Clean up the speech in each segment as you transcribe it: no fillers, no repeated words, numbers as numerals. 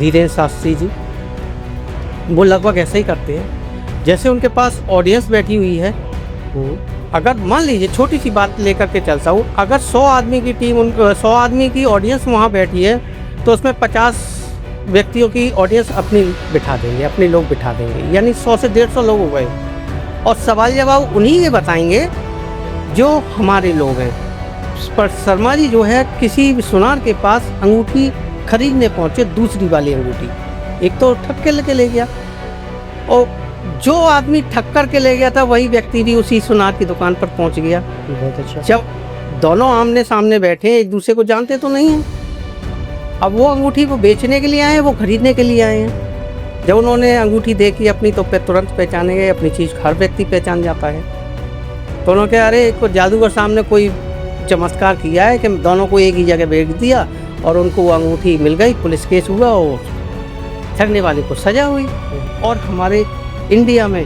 धीरेन्द्र शास्त्री जी, वो लगभग ऐसे ही करते हैं। जैसे उनके पास ऑडियंस बैठी हुई है, अगर मान लीजिए छोटी सी बात लेकर के चलता हूँ, अगर 100 आदमी की टीम 100 आदमी की ऑडियंस वहाँ बैठी है तो उसमें 50 व्यक्तियों की ऑडियंस अपनी बिठा देंगे, अपने लोग बिठा देंगे, यानी 100 से 150 लोग हो गए और सवाल जवाब उन्हीं के बताएंगे जो हमारे लोग हैं। पर शर्मा जी जो है किसी भी सुनार के पास अंगूठी खरीदने पहुँचे, दूसरी वाली अंगूठी, एक तो ठग के लेके ले गया और जो आदमी ठग कर के ले गया था वही व्यक्ति भी उसी सुनार की दुकान पर पहुंच गया। बहुत अच्छा। जब दोनों आमने सामने बैठे, एक दूसरे को जानते तो नहीं हैं, अब वो अंगूठी को बेचने के लिए आए हैं, वो खरीदने के लिए आए हैं। जब उन्होंने अंगूठी देखी अपनी तो तुरंत पहचाने गए, अपनी चीज़ हर व्यक्ति पहचान जाता है। तो उन्होंने कहा अरे को जादूगर सामने कोई चमत्कार किया है कि दोनों को एक ही जगह भेज दिया और उनको वो अंगूठी मिल गई, पुलिस केस हुआ और ठगने वाले को सजा हुई। और हमारे इंडिया में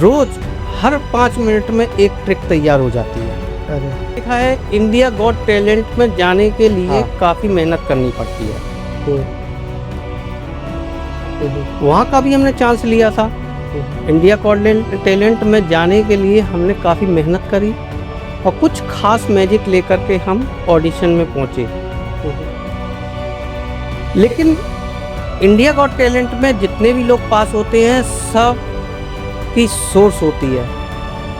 रोज हर 5 मिनट में एक ट्रिक तैयार हो जाती है। देखा है इंडिया गॉट टैलेंट में जाने के लिए काफ़ी मेहनत करनी पड़ती है। वहाँ का भी हमने चांस लिया था। इंडिया गॉट टैलेंट में जाने के लिए हमने काफ़ी मेहनत करी और कुछ खास मैजिक लेकर के हम ऑडिशन में पहुँचे। लेकिन इंडिया गॉट टैलेंट में जितने भी लोग पास होते हैं सब की सोर्स होती है,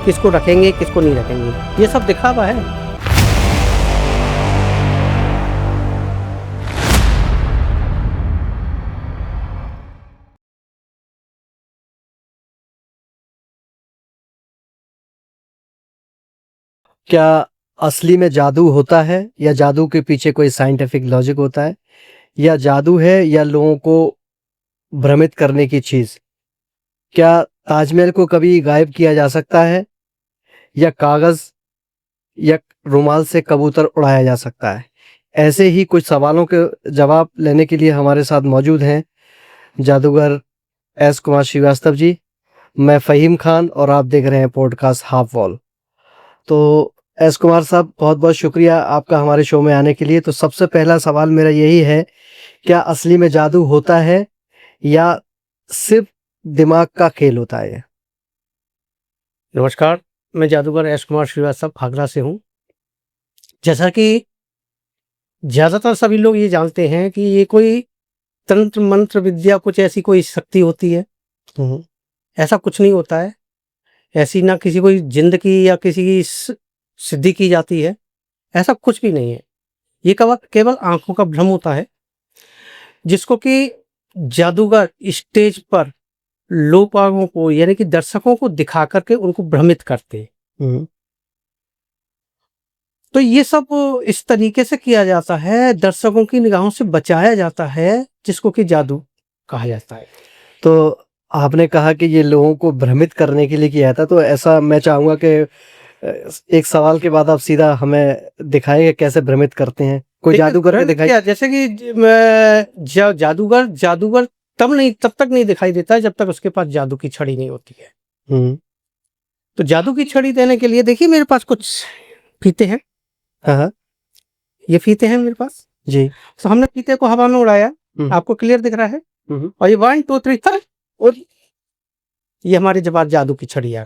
किसको रखेंगे किसको नहीं रखेंगे, ये सब दिखावा है। क्या असली में जादू होता है या जादू के पीछे कोई साइंटिफिक लॉजिक होता है, या जादू है या लोगों को भ्रमित करने की चीज? क्या ताजमहल को कभी गायब किया जा सकता है या कागज या रुमाल से कबूतर उड़ाया जा सकता है? ऐसे ही कुछ सवालों के जवाब लेने के लिए हमारे साथ मौजूद हैं जादूगर एस कुमार श्रीवास्तव जी। मैं फ़हीम खान और आप देख रहे हैं पॉडकास्ट हाफ वॉल। तो एस कुमार साहब, बहुत बहुत शुक्रिया आपका हमारे शो में आने के लिए। तो सबसे पहला सवाल मेरा यही है, क्या असली में जादू होता है या सिर्फ दिमाग का खेल होता है? नमस्कार, मैं जादूगर एस कुमार श्रीवास्तव आगरा से हूँ। जैसा कि ज़्यादातर सभी लोग ये जानते हैं कि ये कोई तंत्र मंत्र विद्या कुछ ऐसी कोई शक्ति होती है, ऐसा कुछ नहीं होता है। ऐसी ना किसी कोई जिंद की या किसी की सिद्धि की जाती है, ऐसा कुछ भी नहीं है। ये केवल आंखों का भ्रम होता है, जिसको कि जादूगर स्टेज पर लोगों को यानी कि दर्शकों को दिखा करके उनको भ्रमित करते हैं। तो ये सब इस तरीके से किया जाता है, दर्शकों की निगाहों से बचाया जाता है, जिसको कि जादू कहा जाता है। तो आपने कहा कि ये लोगों को भ्रमित करने के लिए किया था, तो ऐसा मैं चाहूंगा कि एक सवाल के बाद आप सीधा हमें दिखाएंगे कैसे भ्रमित करते हैं। कोई जादूगर के दिखाई? जैसे कि जादूगर तब तक नहीं दिखाई देता है जब तक उसके पास जादू की छड़ी नहीं होती है। तो जादू की छड़ी देने के लिए देखिए मेरे पास कुछ फीते हैं। हाँ, ये फीते हैं मेरे पास जी। तो हमने फीते को हवा में उड़ाया, आपको क्लियर दिख रहा है, और ये 1 2 3 और ये हमारे जवाब जादू की छड़ी है।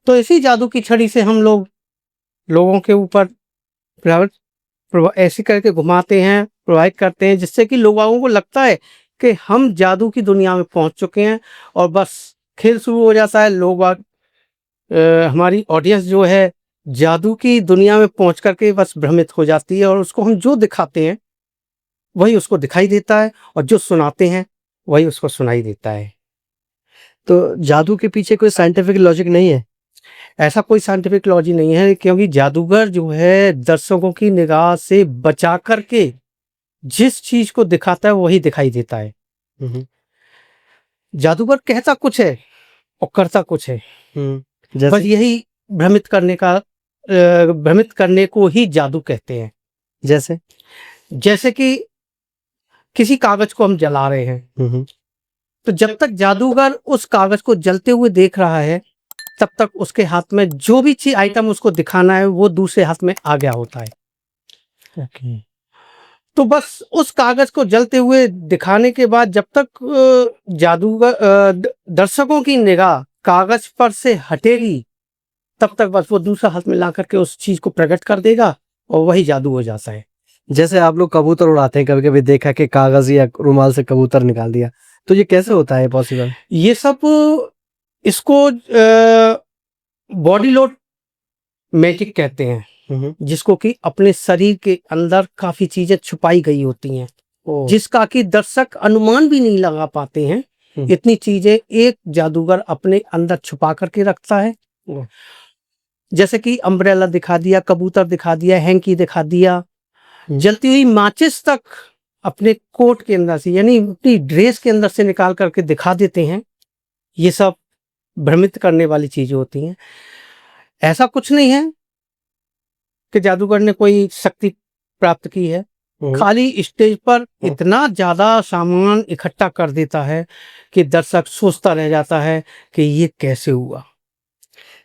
तो इसी जादू की छड़ी से हम लोगों के ऊपर ऐसी करके घुमाते हैं, प्रभावित करते हैं, जिससे कि लोगों को लगता है कि हम जादू की दुनिया में पहुंच चुके हैं और बस खेल शुरू हो जाता है। हमारी ऑडियंस जो है जादू की दुनिया में पहुंच करके बस भ्रमित हो जाती है और उसको हम जो दिखाते हैं वही उसको दिखाई देता है और जो सुनाते हैं वही उसको सुनाई देता है। तो जादू के पीछे कोई साइंटिफिक लॉजिक नहीं है? ऐसा कोई साइंटिफिक लॉजिक नहीं है, क्योंकि जादूगर जो है दर्शकों की निगाह से बचा करके जिस चीज को दिखाता है वही दिखाई देता है। जादूगर कहता कुछ है और करता कुछ है। बस यही भ्रमित करने को ही जादू कहते हैं। जैसे कि किसी कागज को हम जला रहे हैं, तो जब तक जादूगर उस कागज को जलते हुए देख रहा है तब तक उसके हाथ में जो भी चीज आइटम उसको दिखाना है वो दूसरे हाथ में आ गया होता है। तो बस उस कागज को जलते हुए दिखाने के बाद जब तक जादूगर दर्शकों की निगाह कागज पर से हटेगी, तब तक बस वो दूसरा हाथ में ला करके उस चीज को प्रकट कर देगा और वही जादू हो जाता है। जैसे आप लोग कबूतर उड़ाते हैं, कभी-कभी देखा कि कागज़ या रुमाल से कबूतर निकाल दिया, तो ये कैसे होता है पॉसिबल? ये सब इसको बॉडी लोड मैजिक कहते हैं, हुँ, हुँ। जिसको कि अपने शरीर के अंदर काफ़ी चीज़ें छुपाई गई होती हैं, ओह! जिसका कि दर्शक अनुमान भी नहीं लगा पाते हैं। हुँ। इतनी चीज़ें एक जादूगर अपने अंदर छुपा करके रखता है। ओह! जैसे कि अम्ब्रेला दिखा दिया, कबूतर दिखा दिया, हैंकी दिखा दिया, हुँ। जलती हुई माचिस तक अपने कोट के अंदर से यानी अपनी ड्रेस के अंदर से निकाल करके दिखा देते हैं। ये सब भ्रमित करने वाली चीज़ें होती हैं। ऐसा कुछ नहीं है कि जादूगर ने कोई शक्ति प्राप्त की है। हुँ। खाली स्टेज पर इतना ज़्यादा सामान इकट्ठा कर देता है कि दर्शक सोचता रह जाता है कि ये कैसे हुआ?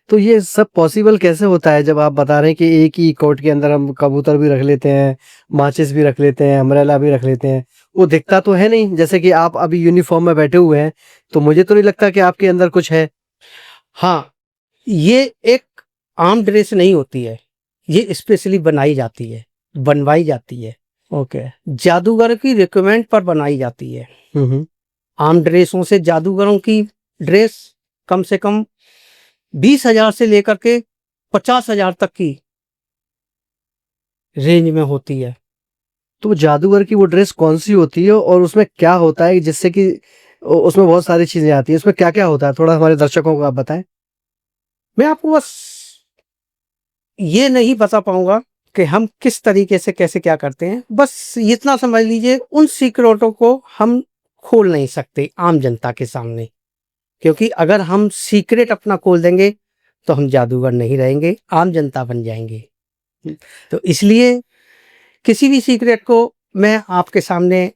तो ये सब पॉसिबल कैसे होता है जब आप बता रहे हैं कि एक ही कोट के अंदर हम कबूतर भी रख लेते हैं, माचिस भी रख लेते हैं, अम्ब्रेला भी रख लेते हैं। वो दिखता तो है नहीं, जैसे कि आप अभी यूनिफ़ॉर्म में बैठे हुए हैं, तो मुझे तो नहीं लगता कि आपके अंदर कुछ है। हाँ, ये एक आम ड्रेस नहीं होती है। ये स्पेशली बनाई जाती है, बनवाई जाती है। ओके। जादूगर की रिक्वायरमेंट पर बनाई जाती है। हुँ, हुँ। आम ड्रेसों से जादूगरों की ड्रेस कम से कम 20,000 से लेकर के 50,000 तक की रेंज में होती है। तो जादूगर की वो ड्रेस कौन-सी होती है और उसमें क्या होता है जिससे कि उसमें बहुत सारी चीज़ें आती हैं, उसमें क्या-क्या होता है? थोड़ा हमारे दर्शकों को आप बताएँ। मैं आपको बस ये नहीं बता पाऊँगा कि हम किस तरीके से कैसे क्या करते हैं। बस इतना समझ लीजिए उन सीक्रेटों को हम खोल नहीं सकते आम जनता के सामने। क्योंकि अगर हम सीक्रेट अपना खोल देंगे, तो हम जादूगर नहीं रहेंगे, आम जनता बन जाएँगे। तो इसलिए किसी भी सीक्रेट को मैं आपके सामने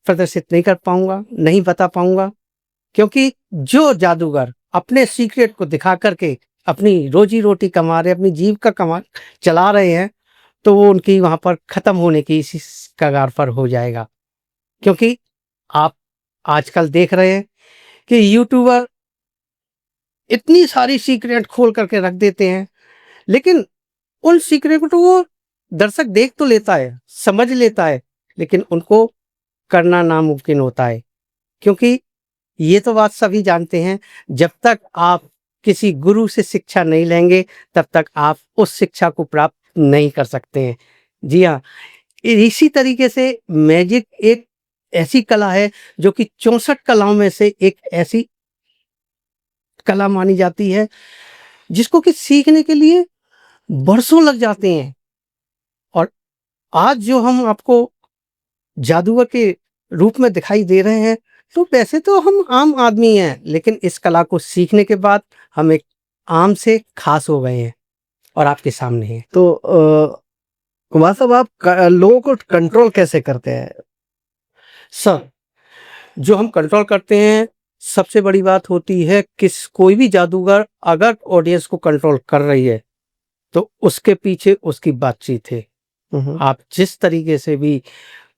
प्रदर्शित नहीं कर पाऊँगा, नहीं बता पाऊँगा, क्योंकि जो जादूगर अपने सीक्रेट को दिखा कर के अपनी रोज़ी-रोटी कमा रहे, अपनी जीविका चला रहे हैं, तो वो उनकी वहाँ पर ख़त्म होने की इसी कगार पर हो जाएगा। क्योंकि आप आजकल देख रहे हैं कि यूट्यूबर इतनी सारी सीक्रेट खोल करके रख देते हैं, लेकिन उन सीक्रेट को तो वो दर्शक देख तो लेता है, समझ लेता है, लेकिन उनको करना नामुमकिन होता है। क्योंकि ये तो बात सभी जानते हैं, जब तक आप किसी गुरु से शिक्षा नहीं लेंगे, तब तक आप उस शिक्षा को प्राप्त नहीं कर सकते हैं। जी हाँ, इसी तरीके से मैजिक एक ऐसी कला है, जो कि 64 कलाओं में से एक ऐसी कला मानी जाती है, जिसको कि सीखने के लिए बरसों लग जाते हैं। और आज जो हम आपको जादूगर के रूप में दिखाई दे रहे हैं, तो वैसे तो हम आम आदमी हैं, लेकिन इस कला को सीखने के बाद हम एक आम से खास हो गए हैं और आपके सामने हैं। तो कुमार साहब आप लोगों को कंट्रोल कैसे करते हैं? सर, जो हम कंट्रोल करते हैं, सबसे बड़ी बात होती है कोई भी जादूगर अगर ऑडियंस को कंट्रोल कर रही है, तो उसके पीछे उसकी बातचीत है। हुँ, हुँ। आप जिस तरीके से भी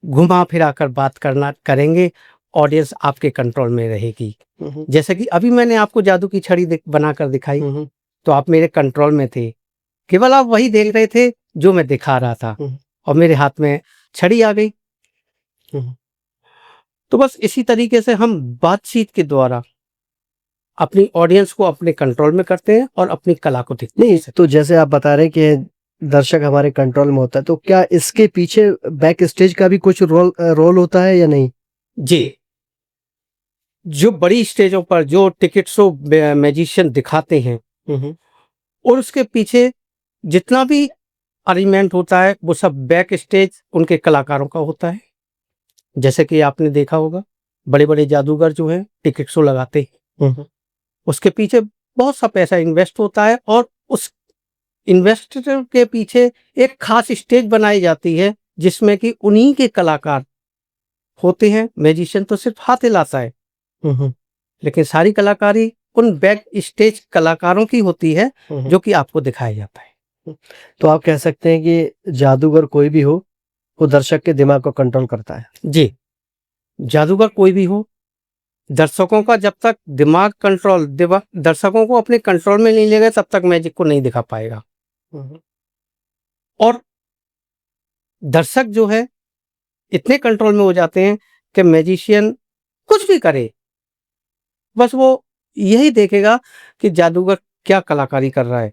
घुमा-फिरा कर बात करेंगे, ऑडियंस आपके कंट्रोल में रहेगी। हुँ, हुँ। जैसे कि अभी मैंने आपको जादू की छड़ी बनाकर दिखाई, हुँ, हुँ। तो आप मेरे कंट्रोल में थे। केवल आप वही देख रहे थे जो मैं दिखा रहा था हुँ, और मेरे हाथ में छड़ी आ गई। हुँ, हुँ। तो बस इसी तरीके से हम बातचीत के द्वारा अपनी ऑडियंस को अपने कंट्रोल में करते हैं और अपनी कला को दिखाते नहीं, हैं। तो जैसे आप बता रहे हैं कि दर्शक हमारे कंट्रोल में होता है, तो क्या इसके पीछे बैक स्टेज का भी कुछ रोल होता है या नहीं? जी, जो बड़ी स्टेजों पर जो टिकट शो मैजिशियन दिखाते हैं हुँ, हुँ। और उसके पीछे जितना भी अरेंजमेंट होता है, वो सब बैक स्टेज उनके कलाकारों का होता है। जैसे कि आपने देखा होगा, बड़े-बड़े जादूगर जो हैं, टिकट शो लगाते हैं। हुँ, हुँ। उसके पीछे बहुत सा पैसा इन्वेस्ट होता है और उस इन्वेस्टर के पीछे एक खास स्टेज बनाई जाती है, जिसमें कि उन्हीं के कलाकार होते हैं। मैजिशियन तो सिर्फ हाथ हिलाता है, हुँ, हुँ। लेकिन सारी कलाकारी उन बैक स्टेज कलाकारों की होती है, हुँ, हुँ। जो कि आपको दिखाया जाता है। तो आप कह सकते हैं कि जादूगर कोई भी हो, वो दर्शक के दिमाग को कंट्रोल करता है। जी, जादूगर कोई भी हो, दर्शकों का जब तक दिमाग कंट्रोल दर्शकों को अपने कंट्रोल में नहीं लेगा तब तक मैजिक को नहीं दिखा पाएगा। और दर्शक जो है इतने कंट्रोल में हो जाते हैं कि मैजिशियन कुछ भी करे, बस वो यही देखेगा कि जादूगर क्या कलाकारी कर रहा है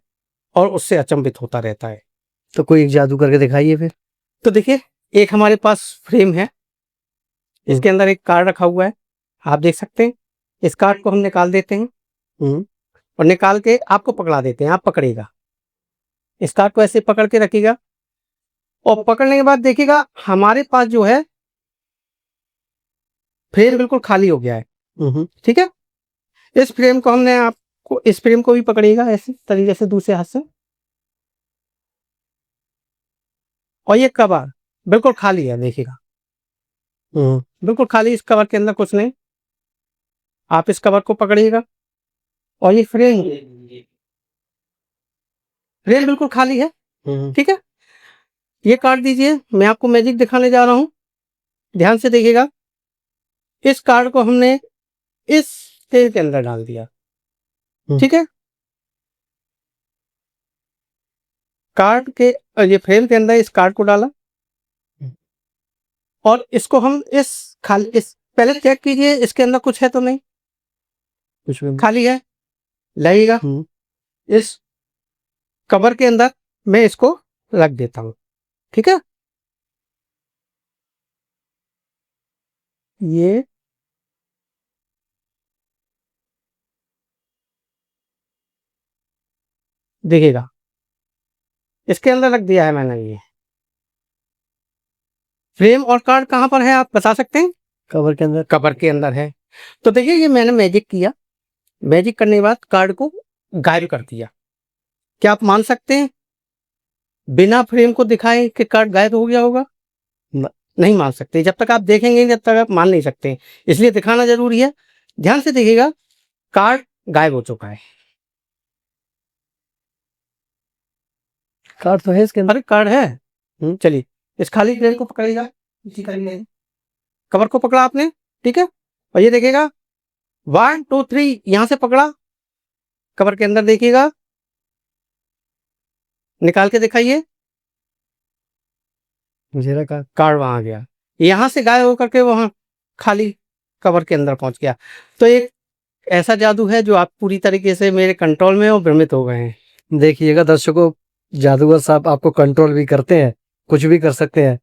और उससे अचंभित होता रहता है। तो कोई एक जादू करके दिखाइए फिर। तो देखिए, एक हमारे पास फ्रेम है, इसके अंदर एक कार्ड रखा हुआ है, आप देख सकते हैं। इस कार्ड को हम निकाल देते हैं और निकाल के आपको पकड़ा देते हैं, आप पकड़ेगा। इस कार्ड को ऐसे पकड़ के रखिएगा और पकड़ने के बाद देखिएगा हमारे पास जो है फ्रेम बिल्कुल खाली हो गया है। ठीक है, इस फ्रेम को हमने आपको, इस फ्रेम को भी पकड़िएगा ऐसे तरीके से दूसरे हाथ से, और ये कवर बिल्कुल खाली है, देखिएगा बिल्कुल खाली, इस कवर के अंदर कुछ नहीं। आप इस कवर को पकड़िएगा और ये फ्रेम बिल्कुल खाली है। ठीक है, ये काट दीजिए, मैं आपको मैजिक दिखाने जा रहा हूं, ध्यान से देखिएगा। इस कार्ड को हमने इस फ्रेम के अंदर डाल दिया। ठीक है, कार्ड के ये फ्रेम के अंदर इस कार्ड को डाला और इसको हम इस पहले चेक कीजिए इसके अंदर कुछ है तो नहीं, कुछ खाली है, लगेगा। इस कवर के अंदर मैं इसको रख देता हूं। ठीक है, ये देखिएगा इसके अंदर रख दिया है मैंने। ये फ्रेम और कार्ड कहां पर है आप बता सकते हैं? कवर के अंदर। कवर के अंदर है। तो देखिए, ये मैंने मैजिक किया, मैजिक करने के बाद कार्ड को गायब कर दिया। क्या आप मान सकते हैं बिना फ्रेम को दिखाए कि कार्ड गायब हो गया होगा? नहीं मान सकते, जब तक आप देखेंगे जब तक आप मान नहीं सकते, इसलिए दिखाना जरूरी है। ध्यान से देखिएगा, कार्ड गायब हो चुका है। कार्ड तो है इसके अंदर। अरे कार्ड है। चलिए, इस खाली फ्रेम को पकड़िएगा, कवर को पकड़ा आपने, ठीक है, और ये देखिएगा 1 2 3 यहां से पकड़ा, कवर के अंदर देखिएगा, निकाल के दिखाइए, जीरा का कार्ड वहां आ गया, यहां से गायब होकर के वहां खाली कवर के अंदर पहुंच गया। तो एक ऐसा जादू है जो आप पूरी तरीके से मेरे कंट्रोल में और भ्रमित हो गए हैं। देखिएगा दर्शकों, जादूगर साहब आपको कंट्रोल भी करते हैं, कुछ भी कर सकते हैं।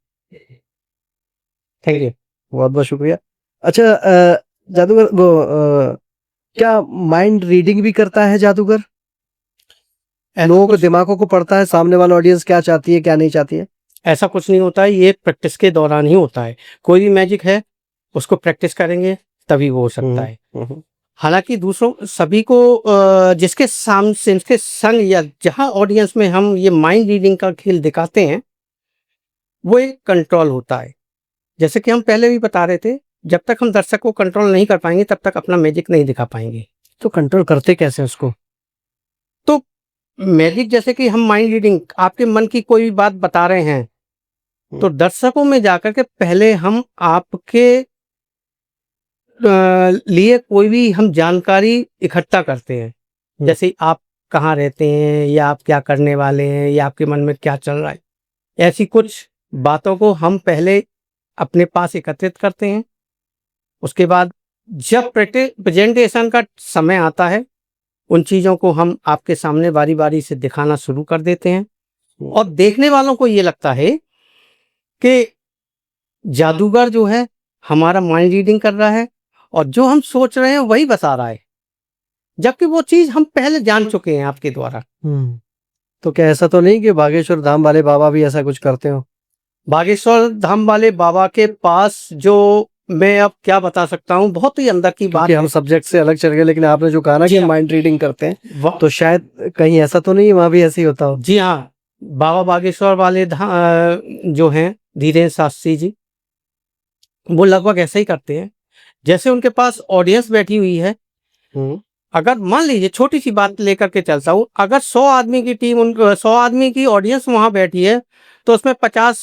थैंक यू, बहुत बहुत शुक्रिया। अच्छा, जादूगर वो क्या माइंड रीडिंग भी करता है जादूगर? लोगों के दिमागों को पढ़ता है, सामने वाला ऑडियंस क्या चाहती है क्या नहीं चाहती है? ऐसा कुछ नहीं होता है, ये प्रैक्टिस के दौरान ही होता है। कोई भी मैजिक है उसको प्रैक्टिस करेंगे तभी वो हो सकता है। हालांकि दूसरों सभी को जिसके संग या जहां ऑडियंस में हम ये माइंड रीडिंग का खेल दिखाते हैं वो एक कंट्रोल होता है। जैसे कि हम पहले भी बता रहे थे, जब तक हम दर्शक को कंट्रोल नहीं कर पाएंगे तब तक अपना मैजिक नहीं दिखा पाएंगे। तो कंट्रोल करते कैसे उसको? तो मैजिक जैसे कि हम माइंड रीडिंग, आपके मन की कोई भी बात बता रहे हैं तो दर्शकों में जाकर के पहले हम आपके लिए कोई भी हम जानकारी इकट्ठा करते हैं, जैसे आप कहाँ रहते हैं या आप क्या करने वाले हैं या आपके मन में क्या चल रहा है, ऐसी कुछ बातों को हम पहले अपने पास एकत्रित करते हैं। उसके बाद जब प्रेजेंटेशन का समय आता है उन चीज़ों को हम आपके सामने बारी बारी से दिखाना शुरू कर देते हैं और देखने वालों को ये लगता है कि जादूगर जो है हमारा माइंड रीडिंग कर रहा है और जो हम सोच रहे हैं वही बता रहा है, जबकि वो चीज हम पहले जान चुके हैं आपके द्वारा। तो क्या ऐसा तो नहीं कि बागेश्वर धाम वाले बाबा भी ऐसा कुछ करते हो? बागेश्वर धाम वाले बाबा के पास जो मैं अब क्या बता सकता हूँ, बहुत ही अंदर की बात। हम सब्जेक्ट से अलग चल गए, लेकिन आपने जो कहा ना कि माइंड रीडिंग करते हैं, तो शायद कहीं ऐसा तो नहीं वहां भी ऐसे ही होता हो? जी हाँ, बाबा बागेश्वर वाले जो हैं धीरेन्द्र शास्त्री जी, वो लगभग ऐसा ही करते हैं। जैसे उनके पास ऑडियंस बैठी हुई है, अगर मान लीजिए छोटी सी बात लेकर के चलता हूँ, अगर 100 आदमी की टीम 100 आदमी की ऑडियंस वहां बैठी है तो उसमें 50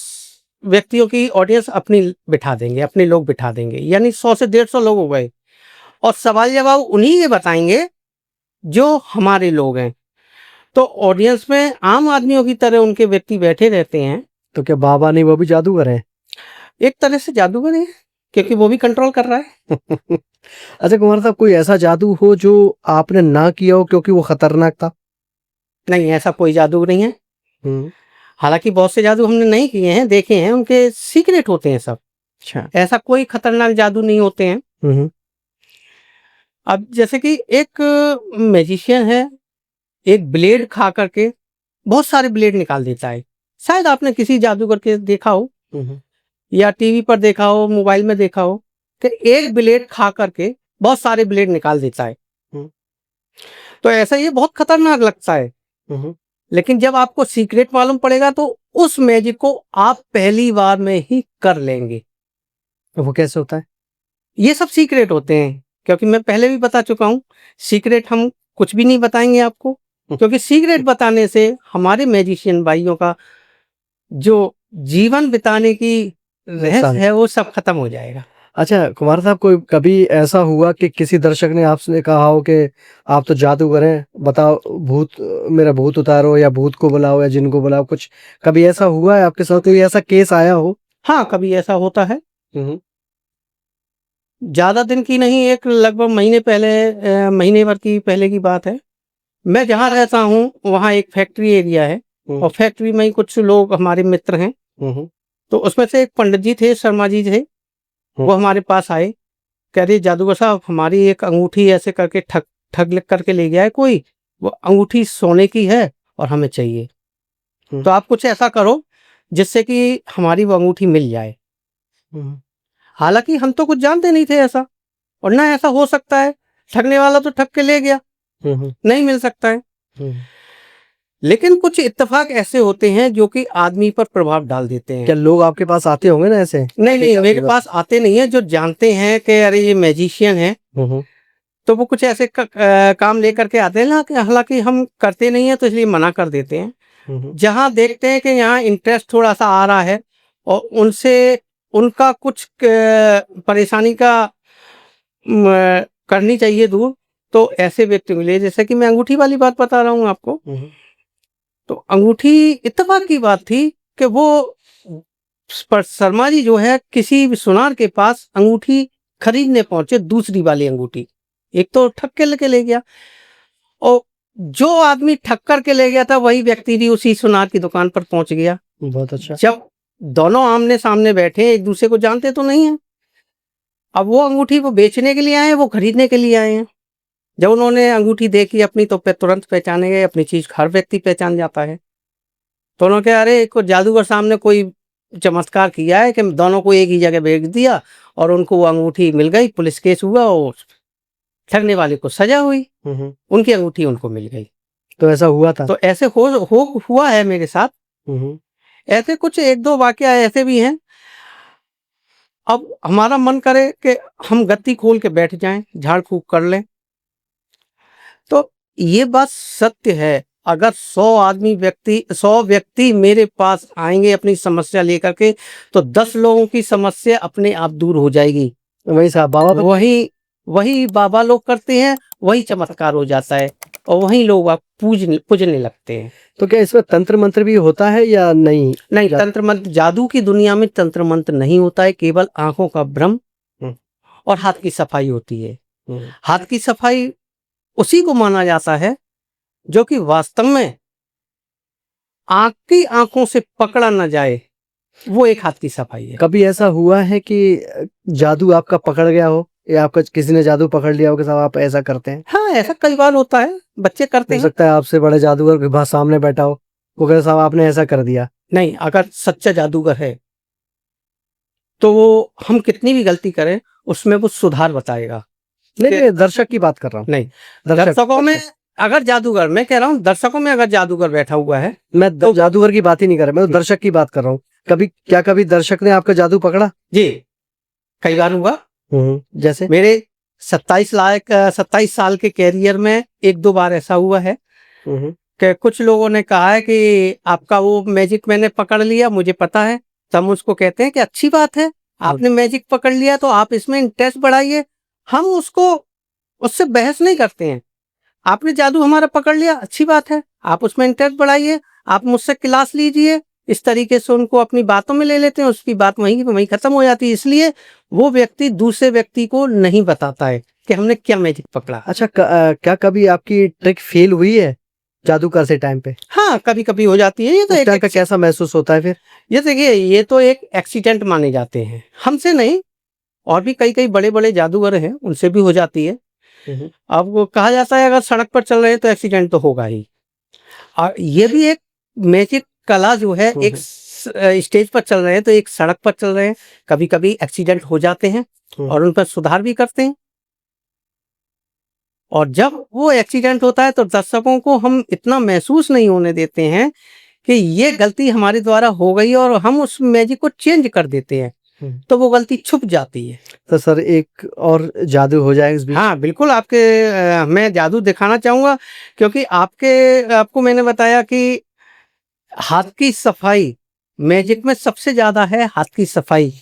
व्यक्तियों की ऑडियंस अपनी बिठा देंगे, अपने लोग बिठा देंगे, यानी 100 से 150 लोग हो गए और सवाल जवाब उन्हीं के बताएंगे जो हमारे लोग हैं। तो ऑडियंस में आम आदमियों की तरह उनके व्यक्ति बैठे रहते हैं। तो क्या बाबा नहीं वो भी जादूगर हैं? एक तरह से जादूगर है, क्योंकि वो भी कंट्रोल कर रहा है। अच्छा कुमार साहब, कोई ऐसा जादू हो जो आपने ना किया हो क्योंकि वो खतरनाक था? नहीं, ऐसा कोई जादू नहीं है। हम्म। हालांकि बहुत से जादू हमने नहीं किए हैं, देखे हैं, उनके सीक्रेट होते हैं सब। अच्छा। ऐसा कोई खतरनाक जादू नहीं होते हैं। हम्म। अब जैसे कि एक मैजिशियन है, एक ब्लेड खा करके बहुत सारे ब्लेड निकाल देता है। शायद आपने किसी जादूगर के देखा हो, हम्म। या टीवी पर देखा हो, मोबाइल में देखा हो कि एक ब्लेड खा करके बहुत सारे ब्लेड निकाल देता है। हम्म। तो ऐसा ये बहुत खतरनाक लगता है, हम्म। लेकिन जब आपको सीक्रेट मालूम पड़ेगा तो उस मैजिक को आप पहली बार में ही कर लेंगे। तो वो कैसे होता है? ये सब सीक्रेट होते हैं, क्योंकि मैं पहले भी बता चुका हूँ, सीक्रेट हम कुछ भी नहीं बताएंगे आपको, क्योंकि सीक्रेट बताने से हमारे मैजिशियन भाइयों का जो जीवन बिताने की रहस्य है वो सब खत्म हो जाएगा। अच्छा कुमार साहब, कोई कभी ऐसा हुआ कि किसी दर्शक ने आपसे कहा हो कि आप तो जादूगर हैं, बताओ भूत, मेरा भूत उतारो या भूत को बुलाओ या जिन को बुलाओ, कुछ कभी ऐसा हुआ है आपके साथ? कोई ऐसा केस आया हो? हाँ, कभी ऐसा होता है। हम्म। ज़्यादा दिन की नहीं, एक लगभग महीने पहले, महीने भर की पहले की बात है। मैं जहाँ रहता हूँ वहाँ एक फैक्ट्री एरिया है, और फैक्ट्री में ही कुछ लोग हमारे मित्र हैं। तो उसमें से एक पंडित जी थे, शर्मा जी थे, वो हमारे पास आए, कह रहे जादूगर साहब हमारी एक अंगूठी ऐसे करके ठग ठग लिख करके ले गया है कोई, वो अंगूठी सोने की है और हमें चाहिए, तो आप कुछ ऐसा करो जिससे कि हमारी वो अंगूठी मिल जाए। हालांकि हम तो कुछ जानते नहीं थे ऐसा, और ना ऐसा हो सकता है, ठगने वाला तो ठग के ले गया, नहीं मिल सकता है। लेकिन कुछ इत्तेफाक ऐसे होते हैं जो कि आदमी पर प्रभाव डाल देते हैं। क्या लोग आपके पास आते होंगे ना ऐसे? नहीं, मेरे पास आते नहीं है, जो जानते हैं कि अरे ये मैजिशियन है, तो वो कुछ ऐसे काम लेकर के आते हैं ना, कि हालांकि हम करते नहीं है तो इसलिए मना कर देते हैं। जहां देखते हैं कि यहाँ इंटरेस्ट थोड़ा सा आ रहा है और उनसे उनका कुछ परेशानी का करनी चाहिए दूर, तो ऐसे व्यक्ति मिले। जैसे कि मैं अंगूठी वाली बात बता रहा हूँ आपको, तो अंगूठी इत्तेफाक की बात थी कि वो शर्मा जी जो है किसी भी सुनार के पास अंगूठी खरीदने पहुंचे, दूसरी वाली अंगूठी, एक तो ठग के लेके ले गया, और जो आदमी ठग करके ले गया था वही व्यक्ति भी उसी सुनार की दुकान पर पहुंच गया। बहुत अच्छा। जब दोनों आमने सामने बैठे, एक दूसरे को जानते तो नहीं है, अब वो अंगूठी वो बेचने के लिए आए हैं, वो खरीदने के लिए आए हैं। जब उन्होंने अंगूठी देखी अपनी तो तुरंत पहचाने गए, अपनी चीज हर व्यक्ति पहचान जाता है। तो उन्होंने कहा अरे को जादूगर सामने कोई चमत्कार किया है कि दोनों को एक ही जगह भेज दिया और उनको वो अंगूठी मिल गई, पुलिस केस हुआ और ठगने वाले को सजा हुई, उनकी अंगूठी उनको मिल गई। तो ऐसा हुआ था? तो ऐसे हुआ है मेरे साथ। ऐसे कुछ एक दो वाकया ऐसे भी हैं। अब हमारा मन करे कि हम गत्ती खोल के बैठ जाएं, झाड़ फूक कर लें, तो ये बात सत्य है। अगर 100 व्यक्ति मेरे पास आएंगे अपनी समस्या लेकर के, तो 10 लोगों की समस्या अपने आप दूर हो जाएगी। वही साहब बाबा, वही बाबा लोग करते हैं, वही चमत्कार हो जाता है और वही लोग आप पूजने लगते हैं। तो क्या इसमें तंत्र मंत्र भी होता है या नहीं? नहीं, तंत्र मंत्र, जादू की दुनिया में तंत्र मंत्र नहीं होता है, केवल आंखों का भ्रम और हाथ की सफाई होती है। हाथ की सफाई उसी को माना जाता है जो कि वास्तव में आपकी आंखों से पकड़ा न जाए, वो एक हाथ की सफाई है। कभी ऐसा हुआ है कि जादू आपका पकड़ गया हो, या आपका किसी ने जादू पकड़ लिया हो कि साहब आप ऐसा करते हैं? हाँ, ऐसा कई बार होता है, बच्चे करते हो हैं। सकता है आपसे बड़े जादूगर के पास सामने बैठा हो, वो कहते साहब आपने ऐसा कर दिया। नहीं, अगर सच्चा जादूगर है तो वो हम कितनी भी गलती करें उसमें वो सुधार बताएगा। नहीं, दर्शक की बात कर रहा हूँ। नहीं, दर्शकों में अगर जादूगर, मैं कह रहा हूँ दर्शकों में अगर जादूगर बैठा हुआ है, मैं तो जादूगर की बात ही नहीं कर रहा, मैं तो दर्शक की बात कर रहा हूँ। कभी दर्शक ने आपका जादू पकड़ा? जी, कई बार हुआ। जैसे मेरे 27 साल के कैरियर में एक दो बार ऐसा हुआ है कि कुछ लोगों ने कहा है कि आपका वो मैजिक मैंने पकड़ लिया, मुझे पता है, तो हम उसको कहते हैं कि अच्छी बात है, आपने मैजिक पकड़ लिया तो आप इसमें इंटरेस्ट बढ़ाइए। हम उसको उससे बहस नहीं करते हैं। आपने जादू हमारा पकड़ लिया, अच्छी बात है, आप उसमें इंटरेस्ट बढ़ाइए, आप मुझसे क्लास लीजिए। इस तरीके से उनको अपनी बातों में ले लेते हैं, उसकी बात वहीं की वहीं खत्म हो जाती है। इसलिए वो व्यक्ति दूसरे व्यक्ति को नहीं बताता है कि हमने क्या मैजिक पकड़ा। अच्छा, क्या कभी आपकी ट्रिक फेल हुई है जादूगर से टाइम पे? हाँ, कभी कभी हो जाती है। ये तो उस एक टाइम पे कैसा महसूस होता है फिर? ये देखिए, ये तो एक एक्सीडेंट माने जाते हैं, हमसे नहीं। और भी कई कई बड़े बड़े जादूगर हैं, उनसे भी हो जाती है। अब वो कहा जाता है अगर सड़क पर चल रहे हैं तो एक्सीडेंट तो होगा ही। और ये भी एक मैजिक कला जो है, एक स्टेज पर चल रहे हैं तो एक सड़क पर चल रहे हैं, कभी कभी एक्सीडेंट हो जाते हैं और उन पर सुधार भी करते हैं। और जब वो एक्सीडेंट होता है तो दर्शकों को हम इतना महसूस नहीं होने देते हैं कि ये गलती हमारे द्वारा हो गई, और हम उस मैजिक को चेंज कर देते हैं, तो वो गलती छुप जाती है। तो सर एक और जादू हो जाए इस बीच? हाँ बिल्कुल, मैं जादू दिखाना चाहूंगा, क्योंकि आपको मैंने बताया कि हाथ की सफाई मैजिक में सबसे ज्यादा है, हाथ की सफाई।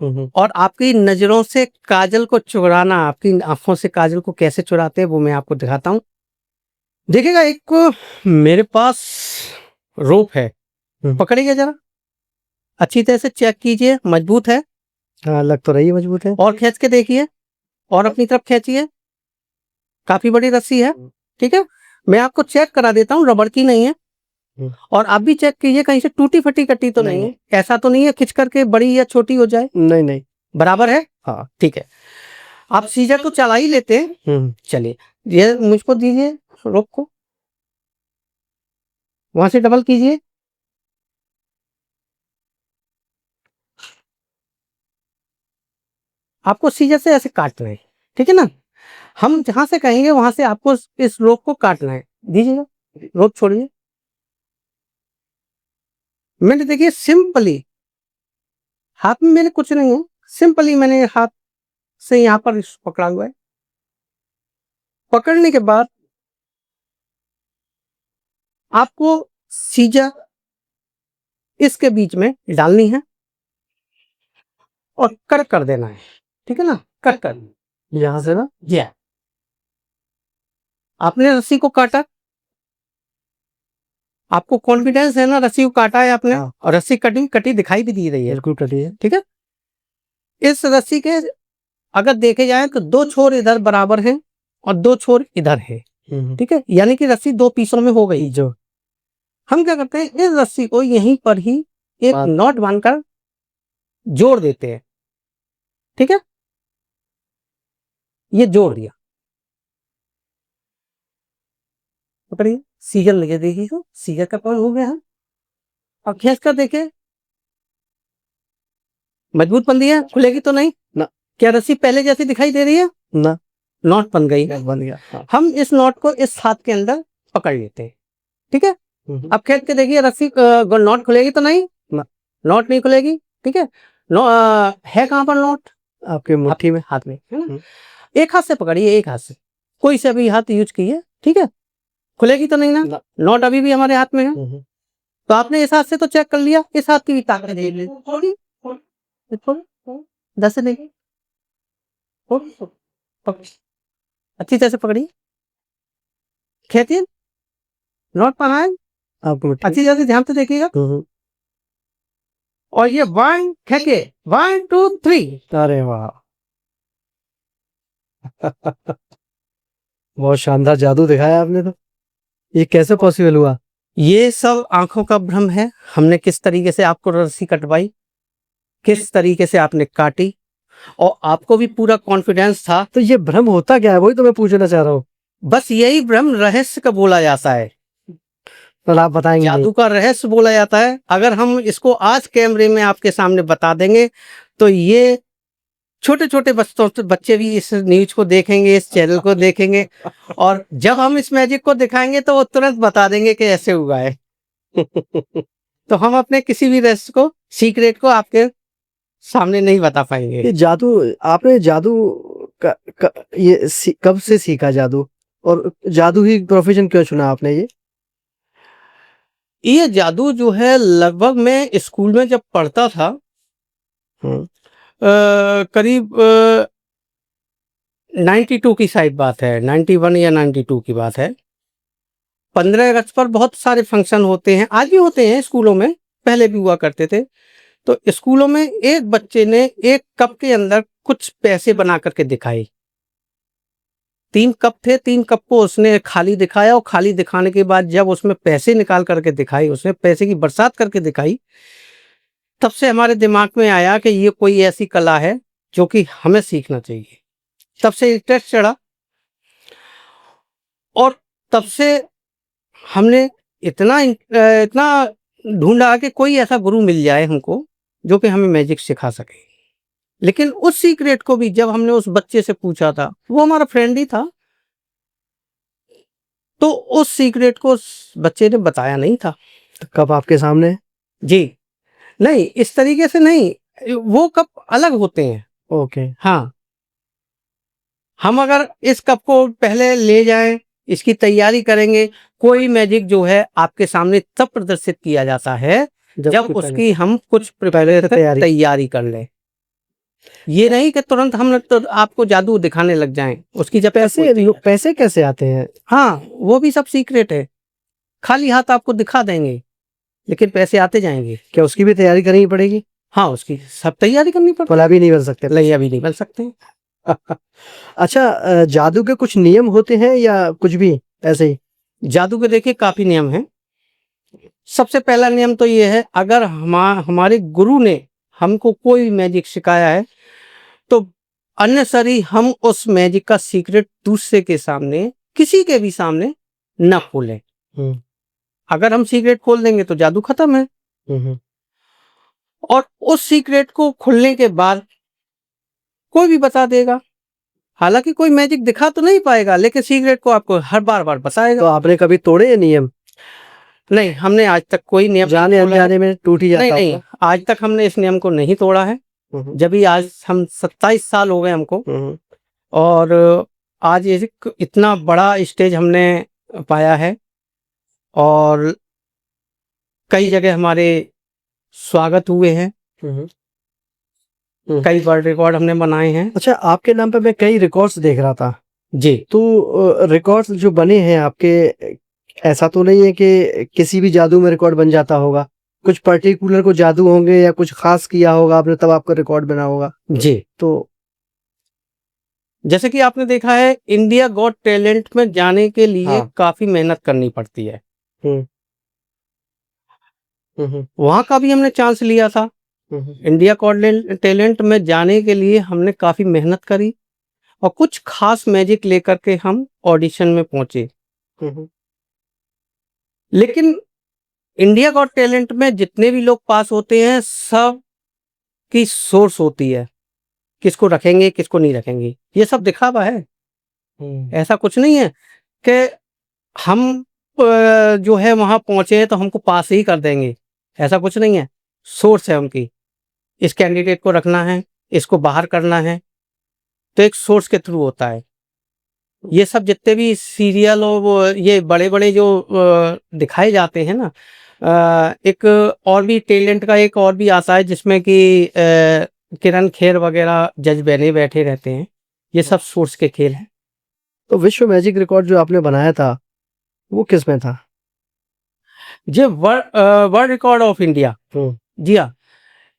और आपकी नजरों से काजल को चुराना, आपकी आंखों से काजल को कैसे चुराते हैं वो मैं आपको दिखाता हूँ। देखिएगा, एक मेरे पास रोप है, पकड़िएगा जरा, अच्छी तरह से चेक कीजिए, मजबूत है। हाँ, लग तो रही है मजबूत है। और खींच के देखिए, और अपनी तरफ खींचिए, काफी बड़ी रस्सी है। ठीक है, मैं आपको चेक करा देता हूँ, रबड़ की नहीं है। और आप भी चेक कीजिए, कहीं से टूटी फटी कटी तो नहीं है, ऐसा तो नहीं है खिंच करके बड़ी या छोटी हो जाए? नहीं नहीं, बराबर है। हाँ ठीक है, आप सीजर तो चला ही लेते हैं। चलिए, ये मुझको दीजिए, रोप को वहां से डबल कीजिए। आपको सीजर से ऐसे काटना है, ठीक है ना? हम जहां से कहेंगे वहां से आपको इस रोप को काटना है। दीजिएगा, रोप छोड़िए। मैंने देखिए सिंपली, हाथ में मेरे कुछ नहीं है, सिंपली मैंने हाथ से यहाँ पर पकड़ा हुआ है। पकड़ने के बाद आपको सीजर इसके बीच में डालनी है और कट कर देना है, ठीक है ना? कट कर, यहाँ से ना? जी। आपने रस्सी को काटा, आपको कॉन्फिडेंस है ना, रस्सी को काटा है आपने। हाँ। और रस्सी कटी कटी दिखाई भी दे रही है, बिल्कुल कटी है। ठीक है। इस रस्सी के अगर देखे जाए तो दो छोर इधर बराबर हैं और दो छोर इधर है, ठीक है, यानी कि रस्सी दो पीसों में हो गई। जो हम क्या करते हैं, इस रस्सी को यहीं पर ही एक नॉट बांधकर जोड़ देते हैं, ठीक है। ये जोड़ दिया, पकड़िए, सीजर लगे, देखिए तो सीजर का पॉइंट हो गया है। अब खींच कर देखे, मजबूत बन दिया, खुलेगी तो नहीं ना। क्या रस्सी पहले जैसी दिखाई दे रही है ना, नॉट बन गई, बन गया। हाँ। हम इस नॉट को इस हाथ के अंदर पकड़ लेते हैं, ठीक है। अब खींच के देखिए, रस्सी नॉट खुलेगी तो नहीं ना। नॉट नहीं खुलेगी, ठीक है। है कहां पर नॉट? आपके मुट्ठी में, हाथ में है ना? एक हाथ से पकड़िए, एक हाथ से, कोई से भी हाथ यूज कीजिए, ठीक है। खुलेगी तो नहीं ना, नॉट अभी भी हमारे हाथ में है। तो आपने इस हाथ से तो चेक कर लिया, इस हाथ की भी ताकत देख ली, थोड़ी 10 से लेके अच्छी तरह से पकड़िए, खींचिए, नॉट पर आए, आपको अच्छी तरह से ध्यान से देखिएगा। और ये 1 खेके 1 2 3। अरे वाह बहुत शानदार जादू दिखाया आपने। तो ये कैसे पॉसिबल हुआ? ये सब आंखों का भ्रम है। हमने किस तरीके से आपको रस्सी कटवाई, किस तरीके से आपने काटी, और आपको भी पूरा कॉन्फिडेंस था। तो ये भ्रम होता क्या है, वही तो मैं पूछना चाह रहा हूँ। बस यही भ्रम रहस्य का बोला जाता है, तो आप बताएंगे? जादू का रहस्य बोला जाता है। अगर हम इसको आज कैमरे में आपके सामने बता देंगे तो ये छोटे छोटे बच्चे भी इस न्यूज को देखेंगे, इस चैनल को देखेंगे, और जब हम इस मैजिक को दिखाएंगे तो वो तुरंत बता देंगे कि ऐसे हुआ है। तो हम अपने किसी भी रहस्य को, सीक्रेट को आपके सामने नहीं बता पाएंगे। ये जादू, आपने जादू कब से सीखा जादू, और जादू ही प्रोफेशन क्यों चुना आपने? ये जादू जो है लगभग मैं स्कूल में जब पढ़ता था, हम्म, करीब 92 की शायद बात है, 91 या 92 की बात है। 15 अगस्त पर बहुत सारे फंक्शन होते हैं, आज भी होते हैं स्कूलों में, पहले भी हुआ करते थे। तो स्कूलों में एक बच्चे ने एक कप के अंदर कुछ पैसे बना करके दिखाए। 3 कप थे, 3 कप को उसने खाली दिखाया और खाली दिखाने के बाद जब उसमें पैसे निकाल करके दिखाई, उसने पैसे की बरसात करके दिखाई, तब से हमारे दिमाग में आया कि ये कोई ऐसी कला है जो कि हमें सीखना चाहिए। तब से इंटरेस्ट चढ़ा और तब से हमने इतना ढूंढा कि कोई ऐसा गुरु मिल जाए हमको जो कि हमें मैजिक सिखा सके। लेकिन उस सीक्रेट को भी जब हमने उस बच्चे से पूछा था, वो हमारा फ्रेंड ही था, तो उस सीक्रेट को उस बच्चे ने बताया नहीं था। तो कब आपके सामने? जी, नहीं इस तरीके से नहीं, वो कप अलग होते हैं। ओके। हाँ, हम अगर इस कप को पहले ले जाएं, इसकी तैयारी करेंगे, कोई मैजिक जो है आपके सामने तब प्रदर्शित किया जाता है जब कुछ उसकी हम कुछ पहले से तैयारी कर लें। ये नहीं कि तुरंत हम तो आपको जादू दिखाने लग जाएं, उसकी जब पैसे कैसे आते हैं? हाँ, वो भी सब सीक्रेट है। खाली हाथ आपको दिखा देंगे, लेकिन पैसे आते जाएंगे। क्या उसकी भी तैयारी करनी पड़ेगी? हाँ, उसकी सब तैयारी करनी पड़ती भला भी नहीं बन सकते? नहीं, अभी नहीं बन सकते। अच्छा, जादू के कुछ नियम होते हैं या कुछ भी ऐसे ही? जादू के देखिए काफी नियम हैं। सबसे पहला नियम तो ये है, अगर हमारे गुरु ने हमको कोई मैजिक सिखाया है तो अननेसेसरी हम उस मैजिक का सीक्रेट दूसरे के सामने, किसी के भी सामने न खोलें। हम्म, अगर हम सीक्रेट खोल देंगे तो जादू खत्म है। हम्म, और उस सीक्रेट को खुलने के बाद कोई भी बता देगा, हालांकि कोई मैजिक दिखा तो नहीं पाएगा, लेकिन सीक्रेट को आपको हर बार तो बताएगा। आपने कभी तोड़े ये नियम? नहीं, हमने आज तक कोई नियम जाने नहीं तोड़ा है। अनजाने में टूट ही जाता नहीं, होगा। आज तक हमने इस नियम को नहीं तोड़ा है। हम्म, जब भी आज हम 27 साल हो गए हमको, हम्म, और आज इतना बड़ा स्टेज हमने पाया है और कई जगह हमारे स्वागत हुए हैं, हम्म। कई वर्ल्ड रिकॉर्ड हमने बनाए हैं। अच्छा, आपके नाम पे मैं कई रिकॉर्ड्स देख रहा था, जी, तो रिकॉर्ड्स जो बने हैं आपके, ऐसा तो नहीं है कि किसी भी जादू में रिकॉर्ड बन जाता होगा? कुछ पर्टिकुलर को जादू होंगे या कुछ खास किया होगा आपने तब आपका रिकॉर्ड बना होगा? जी। तो जैसे कि आपने देखा है, इंडिया गॉट टैलेंट में जाने के लिए हाँ। काफी मेहनत करनी पड़ती है। हम्म, हम्म, वहां का भी हमने चांस लिया था। हम्म, इंडिया गॉट टैलेंट में जाने के लिए हमने काफी मेहनत करी और कुछ खास मैजिक लेकर के हम ऑडिशन में पहुंचे। हम्म, लेकिन इंडिया गॉट टैलेंट में जितने भी लोग पास होते हैं, सब की सोर्स होती है, किसको रखेंगे किसको नहीं रखेंगे, ये सब दिखावा है। ऐसा कुछ नहीं है कि हम जो है वहां पहुंचे हैं तो हमको पास ही कर देंगे, ऐसा कुछ नहीं है। सोर्स है उनकी, इस कैंडिडेट को रखना है, इसको बाहर करना है, तो एक सोर्स के थ्रू होता है। ये सब जितने भी सीरियल और वो ये बड़े बड़े जो दिखाए जाते हैं ना, एक और भी टैलेंट का एक और भी आता है जिसमें कि किरण खेर वगैरह जज बने बैठे रहते हैं, ये सब सोर्स के खेल हैं। तो विश्व मैजिक रिकॉर्ड जो आपने बनाया था वो किस में था? ये वर्ल्ड रिकॉर्ड ऑफ इंडिया, जी हाँ,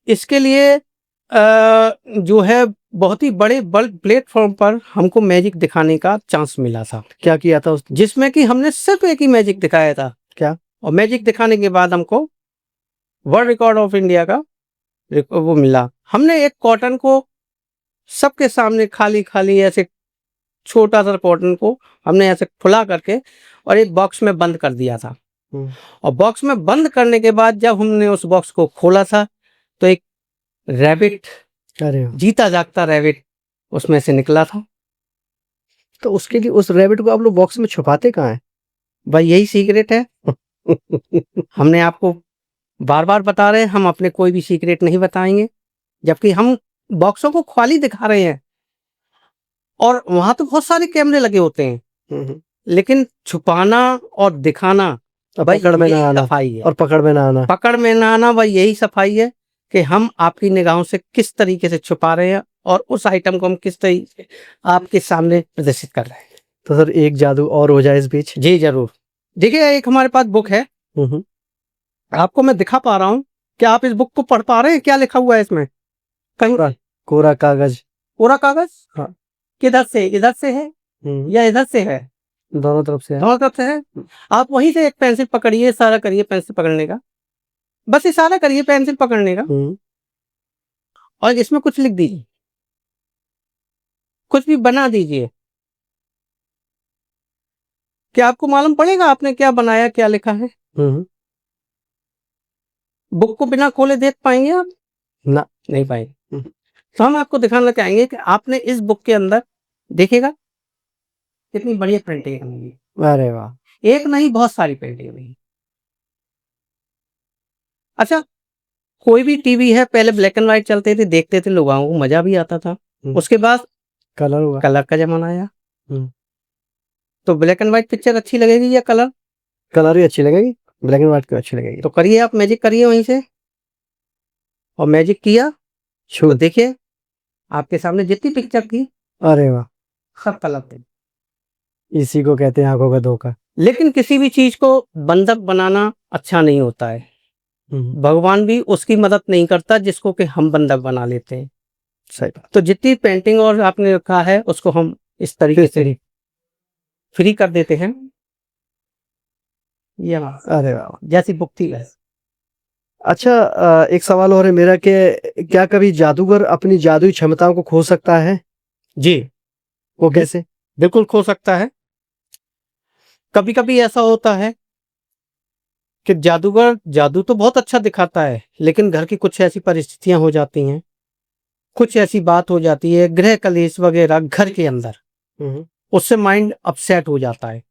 इसके लिए जो है बहुत ही बड़े प्लेटफॉर्म पर हमको मैजिक दिखाने का चांस मिला था। क्या किया था उस? जिसमें कि हमने सिर्फ एक ही मैजिक दिखाया था। क्या? और मैजिक दिखाने के बाद हमको वर्ल्ड रिकॉर्ड ऑफ इंडिया का वो मिला। हमने एक कॉटन को सबके सामने खाली खाली ऐसे छोटा सा कॉटन को हमने ऐसे खुला करके और एक बॉक्स में बंद कर दिया था। और बॉक्स में बंद करने के बाद जब हमने उस बॉक्स को खोला था तो एक रैबिट, अरे जीता जागता रैबिट उसमें से निकला था। तो उसके लिए उस रैबिट को आप लोग बॉक्स में छुपाते कहाँ हैं? भाई यही सीक्रेट है। हमने आपको बार बार बता रहे हैं, हम अपने कोई भी सीक्रेट नहीं बताएंगे, जबकि हम बॉक्सों को खाली दिखा रहे हैं और वहां तो बहुत सारे कैमरे लगे होते हैं, लेकिन छुपाना और दिखाना और भाई पकड़ में ना यही आना, सफाई है। और पकड़ में ना आना। पकड़ में ना आना भाई, यही सफाई है कि हम आपकी निगाहों से किस तरीके से छुपा रहे हैं और उस आइटम को हम किस तरीके से आपके सामने प्रदर्शित कर रहे हैं। तो सर एक जादू और हो जाए इस बीच। जी जरूर। देखिए एक हमारे पास बुक है, हम्म, आपको मैं दिखा पा रहा हूँ। क्या आप इस बुक को पढ़ पा रहे हैं? क्या लिखा हुआ है इसमें? कहीं कोरा कोरा कागज। पूरा कागज? हाँ। किधर से, इधर से है या इधर से है? दोनों तरफ से है। दोनों तरफ से है। आप वहीं से एक पेंसिल पकड़िए, इशारा करिए पेंसिल पकड़ने का, बस इशारा करिए पेंसिल पकड़ने का, और इसमें कुछ लिख दीजिए, कुछ भी बना दीजिए। क्या आपको मालूम पड़ेगा आपने क्या बनाया, क्या लिखा है? बुक को बिना खोले देख पाएंगे आप? ना। नहीं पाएंगे। तो हम आपको दिखाना चाहेंगे कि आपने इस बुक के अंदर देखिएगा कितनी बढ़िया पेंटिंग बनी है। अरे वाह। एक नहीं, बहुत सारी पेंटिंग बनी है। अच्छा, कोई भी टीवी है, पहले ब्लैक एंड व्हाइट चलते थे, देखते थे, लोगों को मजा भी आता था। उसके बाद कलर हुआ। कलर का जमाना आया। तो ब्लैक एंड व्हाइट पिक्चर अच्छी लगेगी या कलर? कलर ही अच्छी लगेगी, ब्लैक एंड व्हाइट क्यों अच्छी लगेगी? तो करिए, आप मैजिक करिए वहीं से। और मैजिक किया तो देखिए आपके सामने जितनी पिक्चर थी, अरे वाह, सब कलर थे। इसी को कहते हैं आंखों का धोखा। लेकिन किसी भी चीज को बंधक बनाना अच्छा नहीं होता है। भगवान भी उसकी मदद नहीं करता जिसको कि हम बंधक बना लेते हैं। सही बात। तो जितनी पेंटिंग और आपने रखा है उसको हम इस तरीके से फ्री कर देते हैं। ये अरे वाह, जैसी बुक थी वैसे। अच्छा एक सवाल और है मेरा कि क्या कभी जादूगर अपनी जादुई क्षमताओं को खो सकता है? जी वो कैसे? बिल्कुल खो सकता है। कभी कभी ऐसा होता है कि जादूगर जादू तो बहुत अच्छा दिखाता है, लेकिन घर की कुछ ऐसी परिस्थितियां हो जाती हैं, कुछ ऐसी बात हो जाती है, गृह कलेश वगैरह घर के अंदर, उससे माइंड अपसेट हो जाता है।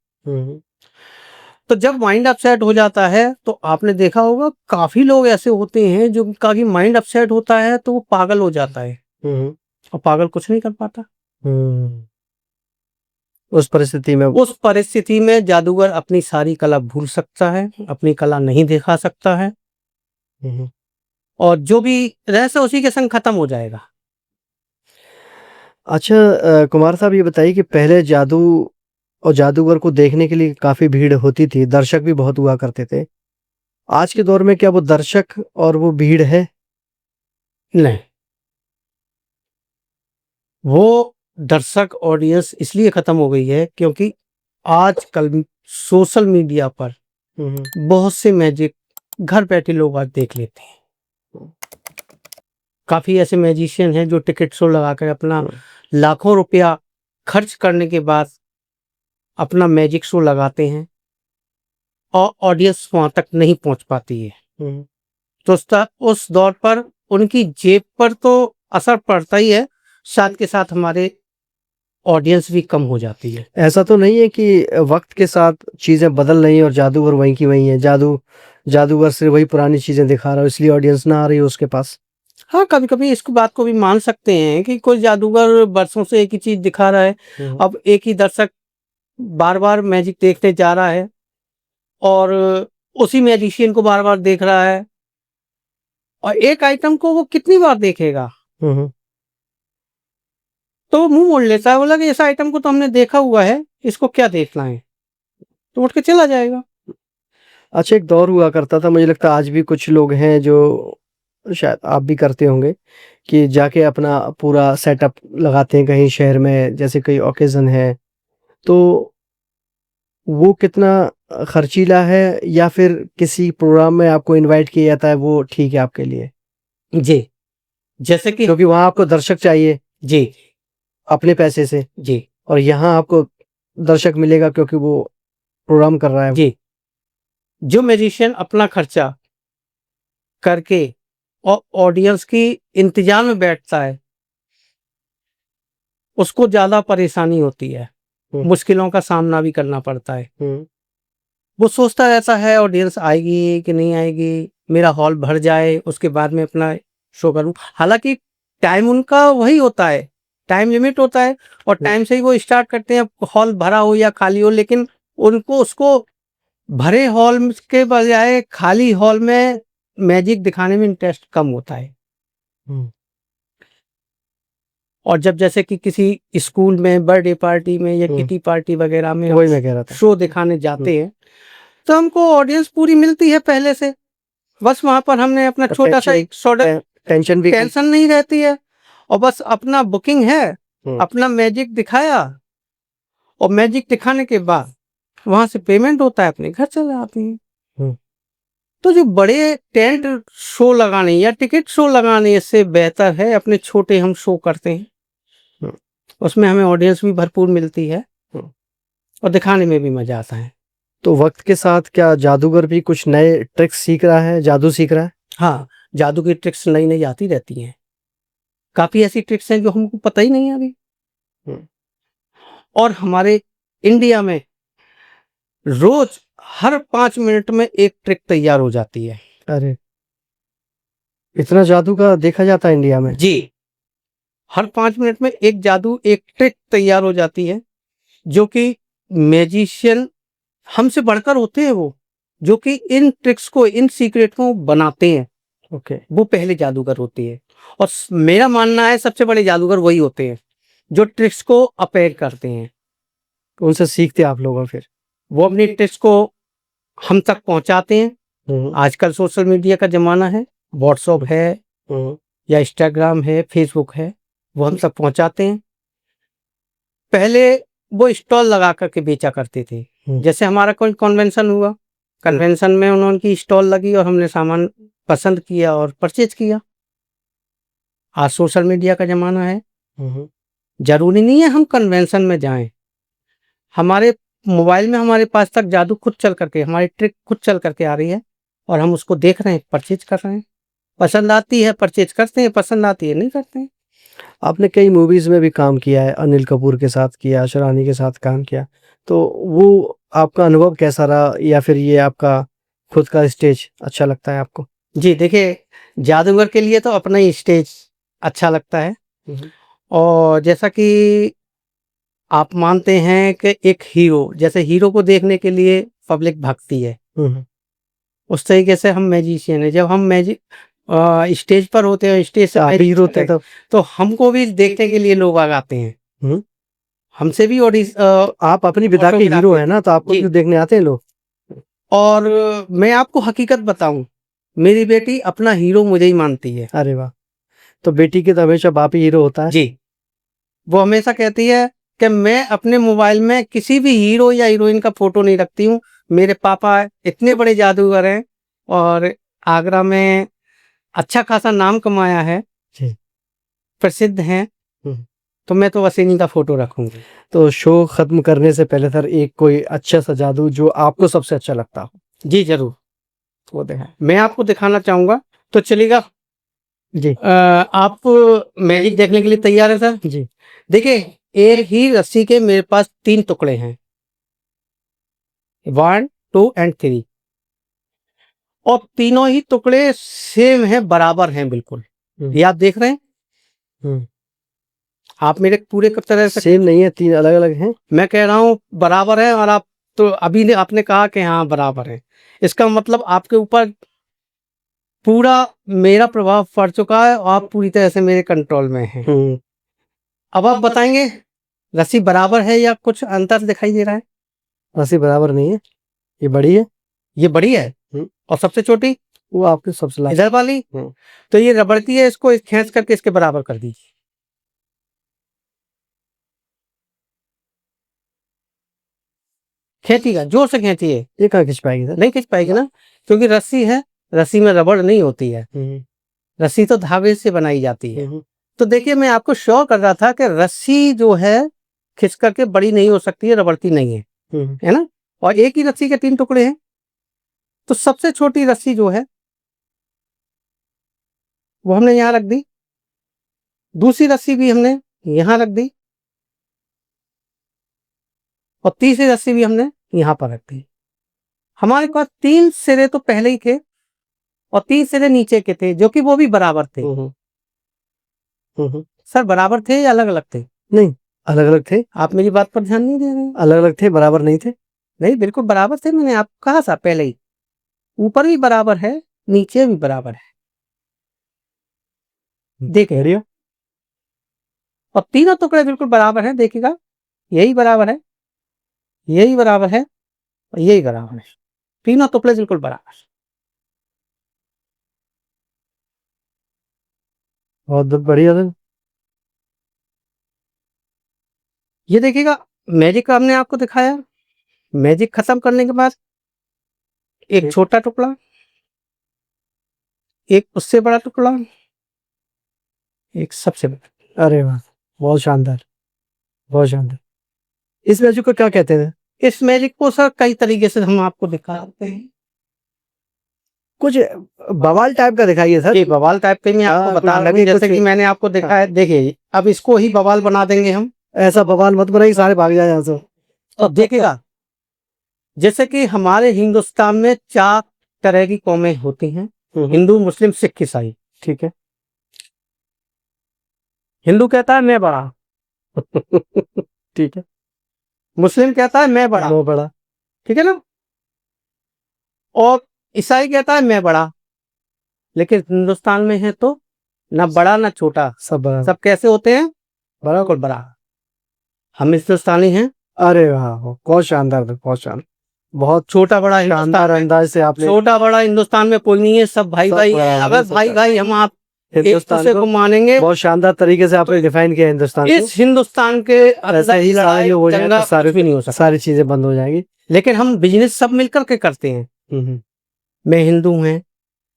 तो जब माइंड अपसेट हो जाता है तो आपने देखा होगा काफी लोग ऐसे होते हैं जो उनका माइंड अपसेट होता है तो वो पागल हो जाता है, और पागल कुछ नहीं कर पाता। उस परिस्थिति में जादूगर अपनी सारी कला भूल सकता है, अपनी कला नहीं दिखा सकता है, और जो भी रहस्य उसी के संग खत्म हो जाएगा। अच्छा कुमार साहब ये बताइए कि पहले जादू और जादूगर को देखने के लिए काफी भीड़ होती थी, दर्शक भी बहुत हुआ करते थे। आज के दौर में क्या वो दर्शक और वो भीड़ है? नहीं, वो दर्शक ऑडियंस इसलिए खत्म हो गई है क्योंकि आजकल सोशल मीडिया पर बहुत से मैजिक घर बैठे लोग आज देख लेते हैं। काफी ऐसे मैजिशियन हैं जो टिकट शो लगाकर अपना लाखों रुपया खर्च करने के बाद अपना मैजिक शो लगाते हैं और ऑडियंस वहां तक नहीं पहुंच पाती है। तो उस दौर पर उनकी जेब पर तो असर पड़ता ही है, साथ के साथ हमारे ऑडियंस भी कम हो जाती है। ऐसा तो नहीं है कि वक्त के साथ चीजें बदल रही हैं और जादूगर वहीं की वहीं है, जादूगर सिर्फ वही पुरानी चीजें दिखा रहा है इसलिए ऑडियंस ना आ रही है उसके पास? हाँ, कभी कभी इस बात को भी मान सकते हैं कि कोई जादूगर वर्षों से एक ही चीज दिखा रहा है, अब एक ही दर्शक बार बार मैजिक देखने जा रहा है और उसी मैजिशियन को बार बार देख रहा है, और एक आइटम को वो कितनी बार देखेगा? तो वो मुंह मोड़ लेता है, बोला कि इस आइटम को तो हमने देखा हुआ है, इसको क्या देखना है, तो उठ के चला जाएगा। अच्छा एक दौर हुआ करता था, मुझे लगता है आज भी कुछ लोग हैं जो शायद आप भी करते होंगे कि जाके अपना पूरा सेटअप लगाते हैं कहीं शहर में, जैसे कोई ओकेजन है, तो वो कितना खर्चीला है या फिर किसी प्रोग्राम में आपको इनवाइट किया जाता है वो ठीक है आपके लिए? जी, जैसे कि क्योंकि वहां आपको दर्शक चाहिए जी अपने पैसे से, जी और यहाँ आपको दर्शक मिलेगा क्योंकि वो प्रोग्राम कर रहा है। जी जो मैजिशियन अपना खर्चा करके और ऑडियंस की इंतजार में बैठता है उसको ज्यादा परेशानी होती है, मुश्किलों का सामना भी करना पड़ता है। वो सोचता रहता है ऑडियंस आएगी कि नहीं आएगी, मेरा हॉल भर जाए उसके बाद में अपना शो करूं। हालांकि टाइम उनका वही होता है, टाइम लिमिट होता है, और टाइम से ही वो स्टार्ट करते हैं, हॉल भरा हो या खाली हो, लेकिन उनको उसको भरे हॉल के बजाय खाली हॉल में मैजिक दिखाने में इंटरेस्ट कम होता है। हम्म, और जब जैसे कि किसी स्कूल में बर्थडे पार्टी में या हम्म। किटी पार्टी वगैरह में वही मैं कह रहा था। शो दिखाने जाते हैं तो हमको ऑडियंस पूरी मिलती है पहले से। बस वहां पर हमने अपना छोटा सा एक टेंशन भी टेंशन नहीं रहती है और बस अपना बुकिंग है, अपना मैजिक दिखाया और मैजिक दिखाने के बाद वहां से पेमेंट होता है, अपने घर चले आते हैं। हम्म। तो जो बड़े टेंट शो लगाने या टिकट शो लगाने से बेहतर है अपने छोटे हम शो करते हैं। उसमें हमें ऑडियंस भी भरपूर मिलती है और दिखाने में भी मजा आता है। तो वक्त के साथ क्या जादूगर भी कुछ नए ट्रिक्स सीख रहा है, जादू सीख रहा है? हाँ, जादू की ट्रिक्स नई नई आती रहती हैं। काफी ऐसी ट्रिक्स हैं जो हमको पता ही नहीं है अभी। और हमारे इंडिया में रोज हर 5 मिनट में एक ट्रिक तैयार हो जाती है। अरे, इतना जादू का देखा जाता है इंडिया में? जी, हर 5 मिनट में एक जादू एक ट्रिक तैयार हो जाती है जो कि मैजिशियन हमसे बढ़कर होते हैं, वो जो कि इन ट्रिक्स को इन सीक्रेट को बनाते हैं। ओके। वो पहले जादूगर होते हैं और मेरा मानना है सबसे बड़े जादूगर वही होते हैं जो ट्रिक्स को अपेयर करते हैं। उनसे सीखते आप लोग और फिर वो अपनी ट्रिक्स को हम तक पहुंचाते हैं। आजकल सोशल मीडिया का जमाना है, व्हाट्सएप है या इंस्टाग्राम है, फेसबुक है, वो हम तक पहुंचाते हैं। पहले वो स्टॉल लगा करके बेचा करते थे। जैसे हमारा कोई कन्वेंशन हुआ, कन्वेंशन में उन्होंने स्टॉल लगी और हमने सामान पसंद किया और परचेज किया। आज सोशल मीडिया का जमाना है, जरूरी नहीं है हम कन्वेंशन में जाएं, हमारे मोबाइल में हमारे पास तक जादू खुद चल करके, हमारी ट्रिक खुद चल करके आ रही है और हम उसको देख रहे हैं, परचेज कर रहे हैं। पसंद आती है परचेज करते हैं, पसंद आती है नहीं करते हैं। आपने कई मूवीज में भी काम किया है, अनिल कपूर के साथ किया, शरानी के साथ काम किया, तो वो आपका अनुभव कैसा रहा, या फिर ये आपका खुद का स्टेज अच्छा लगता है आपको? जी देखिए, जादूगर के लिए तो अपना ही स्टेज अच्छा लगता है। और जैसा कि आप मानते हैं कि एक हीरो, जैसे हीरो को देखने के लिए पब्लिक भागती है, उस तरीके से हम मैजिशियन है। जब हम मैजिक स्टेज पर होते हैं, स्टेज से आप हीरो होते हैं तो हमको भी देखने के लिए लोग आते हैं। हमसे भी आप अपनी विधा के हीरो है ना, तो आपको क्यों देखने आते हैं लोग? और मैं आपको हकीकत बताऊं, मेरी बेटी अपना हीरो मुझे ही मानती है। अरे वाह, तो बेटी के तो हमेशा बाप ही हीरो होता है। जी, वो हमेशा कहती है कि मैं अपने मोबाइल में किसी भी हीरो या हीरोइन का फोटो नहीं रखती हूँ, मेरे पापा इतने बड़े जादूगर हैं और आगरा में अच्छा खासा नाम कमाया है, प्रसिद्ध हैं, तो मैं तो बस इन्हीं का फोटो रखूंगी। तो शो खत्म करने से पहले सर एक कोई अच्छा सा जादू जो आपको सबसे अच्छा लगता हो। जी जरूर, वो मैं आपको दिखाना चाहूंगा, तो चलेगा जी? आप मैजिक देखने के लिए तैयार है सर? जी। देखिए, एक ही रस्सी के मेरे पास 3 टुकड़े हैं, 1 2 एंड 3, और तीनों ही टुकड़े सेम हैं, बराबर हैं बिल्कुल। ये आप देख रहे हैं? आप मेरे पूरे तरह से सेम नहीं है, 3 अलग अलग हैं। मैं कह रहा हूँ बराबर है, और आप तो अभी ने आपने कहा कि हाँ बराबर है, इसका मतलब आपके ऊपर पूरा मेरा प्रभाव पड़ चुका है और आप पूरी तरह से मेरे कंट्रोल में हैं। अब आप बताएंगे रस्सी बराबर है या कुछ अंतर दिखाई दे रहा है? रस्सी बराबर नहीं है, ये बड़ी है। ये बड़ी है और सबसे छोटी वो आपके सबसे इधर वाली, तो ये रबड़ की है, इसको खींच करके इसके बराबर कर दीजिए। खींचिएगा, जोर से खींचिए। ये कहाँ खींच पाएगी सर? नहीं खींच पाएगी ना, क्योंकि रस्सी है, रस्सी में रबड़ नहीं होती है, रस्सी तो धागे से बनाई जाती है। तो देखिए, मैं आपको शो कर रहा था कि रस्सी जो है खींच करके बड़ी नहीं हो सकती है, रबड़ती नहीं है, है ना। और एक ही रस्सी के 3 टुकड़े हैं, तो सबसे छोटी रस्सी जो है वो हमने यहाँ रख दी, दूसरी रस्सी भी हमने यहाँ रख दी, और तीसरी रस्सी भी हमने यहाँ पर रख दी। हमारे पास 3 सिरे तो पहले ही थे और 3 सिरे नीचे के थे, जो कि वो भी बराबर थे। सर बराबर थे या अलग अलग थे? नहीं, अलग अलग थे। आप मेरी बात पर ध्यान नहीं दे रहे हैं। अलग अलग थे, बराबर नहीं थे। नहीं, बिल्कुल बराबर थे, मैंने आपको कहा था पहले ही। ऊपर भी बराबर है, नीचे भी बराबर है। देखिए, बढ़िया। और तीनों टुकड़े बिल्कुल बराबर हैं, देखिएगा, यही बराबर है, यही बराबर है और यही बराबर है। तीनों टुकड़े बिल्कुल बराबर। बहुत बढ़िया सर। ये देखिएगा, मैजिक हमने आपको दिखाया। मैजिक खत्म करने के बाद एक छोटा टुकड़ा, एक उससे बड़ा टुकड़ा, एक सबसे बड़ा। अरे वाह, बहुत शानदार, बहुत शानदार। इस मैजिक को क्या कहते हैं? इस मैजिक को सर कई तरीके से हम आपको दिखाते हैं। कुछ बवाल टाइप का दिखाइए सर। ये बवाल टाइप के मैं आपको हाँ, बता कुछ रहा हूँ, लगे जैसे कुछ। कि मैंने आपको दिखाया। देखिए, अब इसको ही बवाल बना देंगे हम। ऐसा बवाल मत बनाइए, सारे भाग जाए यहाँ से। तो देखिएगा, जैसे कि हमारे हिंदुस्तान में 4 तरह की कौमें होती हैं, हिंदू, मुस्लिम, सिख, ईसाई। ठीक है। हिंदू कहता है मैं बड़ा, ठीक है। मुस्लिम कहता है मैं बड़ा, नो बड़ा। ठीक है ना, और ईसाई कहता है मैं बड़ा। लेकिन हिंदुस्तान में है तो ना बड़ा ना छोटा, सब बड़ा। सब कैसे होते हैं? बड़ा और बड़ा। हम हिंदुस्तानी हैं। अरे वाह, बहुत शानदार, बहुत शानदार, बहुत छोटा बड़ा शानदार हिंदुस्तान में, अंदाज से आपने छोटा बड़ा हिंदुस्तान में कोई नहीं है, सब भाई सब भाई हैं। बराबर अगर है, सब भाई भाई हम आप एक हिंदुस्तान दूसरे को को मानेंगे, बहुत शानदार तरीके से आपने डिफाइन किया हिंदुस्तान को। इस हिंदुस्तान के ऐसा ही सारे जो हो जाए दंगा तो सारे कुछ भी नहीं हो सकता। सारी चीजें बंद हो जाएंगी। लेकिन हम बिजनेस सब मिलकर के करते हैं। हम्म, मैं हिंदू है,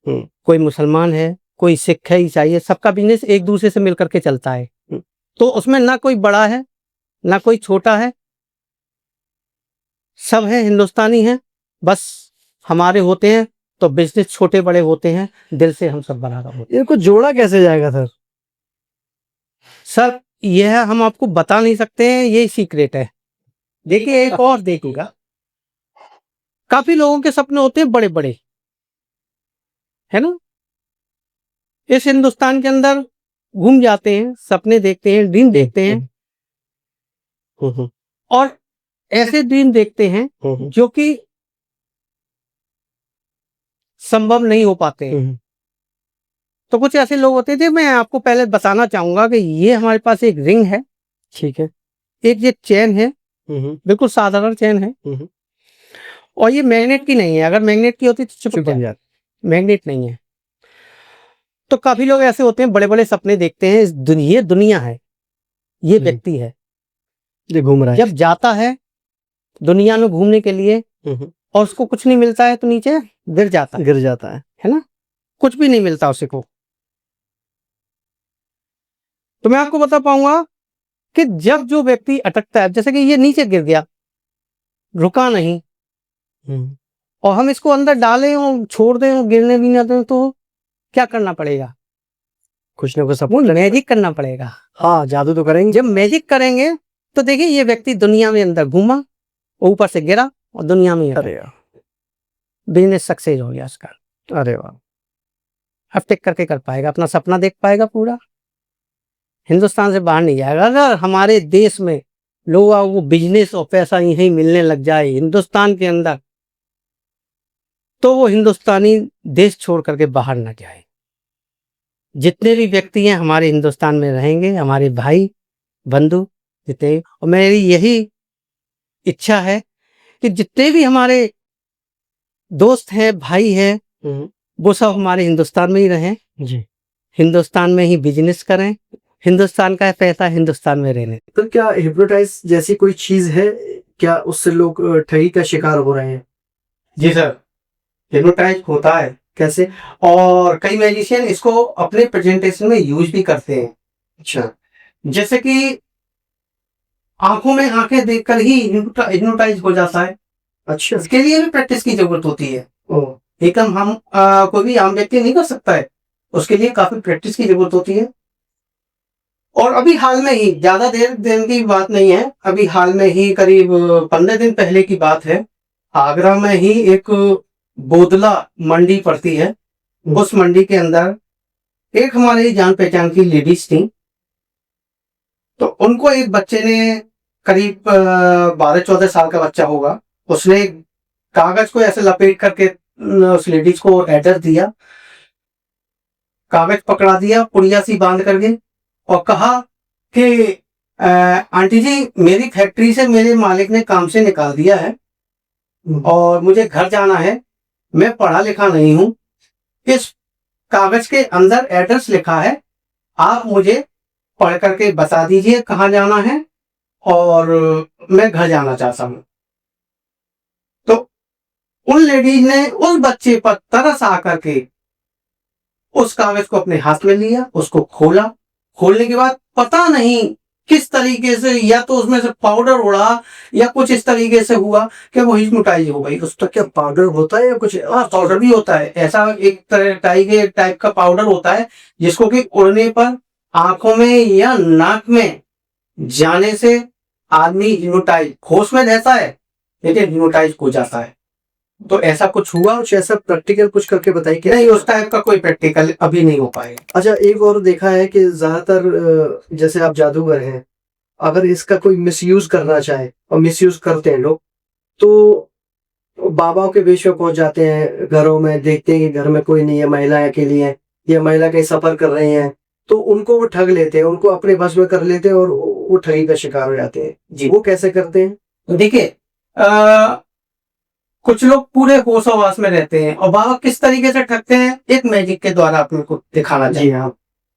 हम्म, कोई मुसलमान है, कोई सिख है, ईसाई है, सबका बिजनेस एक दूसरे से मिलकर के चलता है। हम्म। तो उसमें ना कोई बड़ा है ना कोई छोटा है, सब है हिंदुस्तानी है। बस हमारे होते हैं तो बिजनेस छोटे बड़े होते हैं, दिल से हम सब बराबर होते हैं। इनको जोड़ा कैसे जाएगा सर? सर यह हम आपको बता नहीं सकते हैं, ये सीक्रेट है। देखिए, एक और देखिएगा, काफी लोगों के सपने होते हैं बड़े बड़े, है ना। इस हिंदुस्तान के अंदर घूम जाते हैं, सपने देखते हैं, ड्रीम देखते हैं, और ऐसे ड्रीम देखते हैं जो कि संभव नहीं हो पाते हैं। तो कुछ ऐसे लोग होते थे, मैं आपको पहले बताना चाहूंगा कि ये हमारे पास एक रिंग है, ठीक है। एक ये चेन है, बिल्कुल साधारण चेन है, और ये मैग्नेट की नहीं है। अगर मैग्नेट की होती तो चिपक जाती, मैग्नेट नहीं है। तो काफी लोग ऐसे होते हैं, बड़े बड़े सपने देखते हैं। ये दुनिया है, ये व्यक्ति है, ये घूम रहा है। जब जाता है दुनिया में घूमने के लिए और उसको कुछ नहीं मिलता है तो नीचे गिर जाता गिर जाता है ना, कुछ भी नहीं मिलता उसे को। तो मैं आपको बता पाऊंगा कि जब जो व्यक्ति अटकता है, जैसे कि ये नीचे गिर गया, रुका नहीं, और हम इसको अंदर डालें और छोड़ दें और गिरने भी ना दें, तो क्या करना पड़ेगा? कुछ ना कुछ सब मैजिक करना पड़ेगा। हाँ, जादू तो करेंगे। जब मैजिक करेंगे तो देखिए, ये व्यक्ति दुनिया में अंदर घूमा, ऊपर से गिरा और दुनिया में अरे बिजनेस सक्सेस हो गया उसका। अरे वाह, अब टिक करके कर पाएगा, अपना सपना देख पाएगा पूरा, हिंदुस्तान से बाहर नहीं जाएगा। अगर हमारे देश में लोगों को बिजनेस और पैसा यहीं मिलने लग जाए हिंदुस्तान के अंदर, तो वो हिंदुस्तानी देश छोड़ करके बाहर ना जाए। जितने भी व्यक्ति हैं हमारे हिंदुस्तान में रहेंगे, हमारे भाई बंधु जितने, और मेरी यही इच्छा है कि जितने भी हमारे दोस्त हैं, भाई हैं, वो सब हमारे हिंदुस्तान में ही रहें, जी। हिंदुस्तान में ही बिजनेस करें, हिंदुस्तान का पैसा हिंदुस्तान में रहने। तो क्या हिप्नोटाइज जैसी कोई चीज है क्या, उससे लोग ठगी का शिकार हो रहे हैं? जी सर, हिप्नोटाइज होता है। कैसे? और कई मैजिशियन इसको अपने प्रेजेंटेशन में यूज भी करते हैं। अच्छा। जैसे कि आंखों में आंखें देखकर ही हिप्नोटाइज हो जाता है। अच्छा। इसके लिए भी प्रैक्टिस की जरूरत होती है। ओह। एकदम हम कोई भी आम व्यक्ति नहीं कर सकता है, उसके लिए काफी प्रैक्टिस की जरूरत होती है। और अभी हाल में ही, ज्यादा देर दिन की बात नहीं है, अभी हाल में ही करीब 15 दिन पहले की बात है, आगरा में ही एक बोदला मंडी पड़ती है, उस मंडी के अंदर एक हमारे ही जान पहचान की लेडीज थी। तो उनको एक बच्चे ने, करीब 12-14 साल का बच्चा होगा, उसने कागज को ऐसे लपेट करके उस लेडीज को एड्रेस दिया, कागज पकड़ा दिया पुड़िया सी बांध करके, और कहा कि आंटी जी, मेरी फैक्ट्री से मेरे मालिक ने काम से निकाल दिया है और मुझे घर जाना है, मैं पढ़ा लिखा नहीं हूं, इस कागज के अंदर एड्रेस लिखा है, आप मुझे पढ़ करके बता दीजिए कहाँ जाना है, और मैं घर जाना चाहता हूं। तो उन लेडीज ने उस बच्चे पर तरस आकर के उस कागज को अपने हाथ में लिया, उसको खोला, खोलने के बाद पता नहीं किस तरीके से, या तो उसमें से पाउडर उड़ा या कुछ इस तरीके से हुआ कि वो हिप्नोटाइज हो गई। उस तक क्या पाउडर होता है या कुछ? हाँ, पाउडर भी होता है, ऐसा एक टाइप का पाउडर होता है जिसको कि उड़ने पर आंखों में या नाक में जाने से आदमी हिप्नोटाइज, होश में रहता है लेकिन हिप्नोटाइज हो जाता है। तो ऐसा कुछ हुआ, कुछ ऐसा प्रैक्टिकल कुछ करके बताइए कि नहीं, उस टाइप का कोई प्रैक्टिकल अभी नहीं हो पाएगा। अच्छा, एक और देखा है कि ज्यादातर जैसे आप जादूगर हैं, अगर इसका कोई मिसयूज करना चाहे और मिसयूज करते हैं लोग, तो बाबाओं के वेश में पहुंच जाते हैं, घरों में देखते हैं कि घर में कोई नहीं है, महिलाएं अकेली हैं या महिला कहीं सफर कर रही हैं, तो उनको वो ठग लेते हैं, उनको अपने बस में कर लेते हैं और वो ठगी का शिकार हो जाते हैं जी। वो कैसे करते हैं? देखिए, कुछ लोग पूरे होश आवास में रहते हैं, और बाबा किस तरीके से ठगते हैं, एक मैजिक के द्वारा अपने को दिखाना चाहिए। जी हाँ,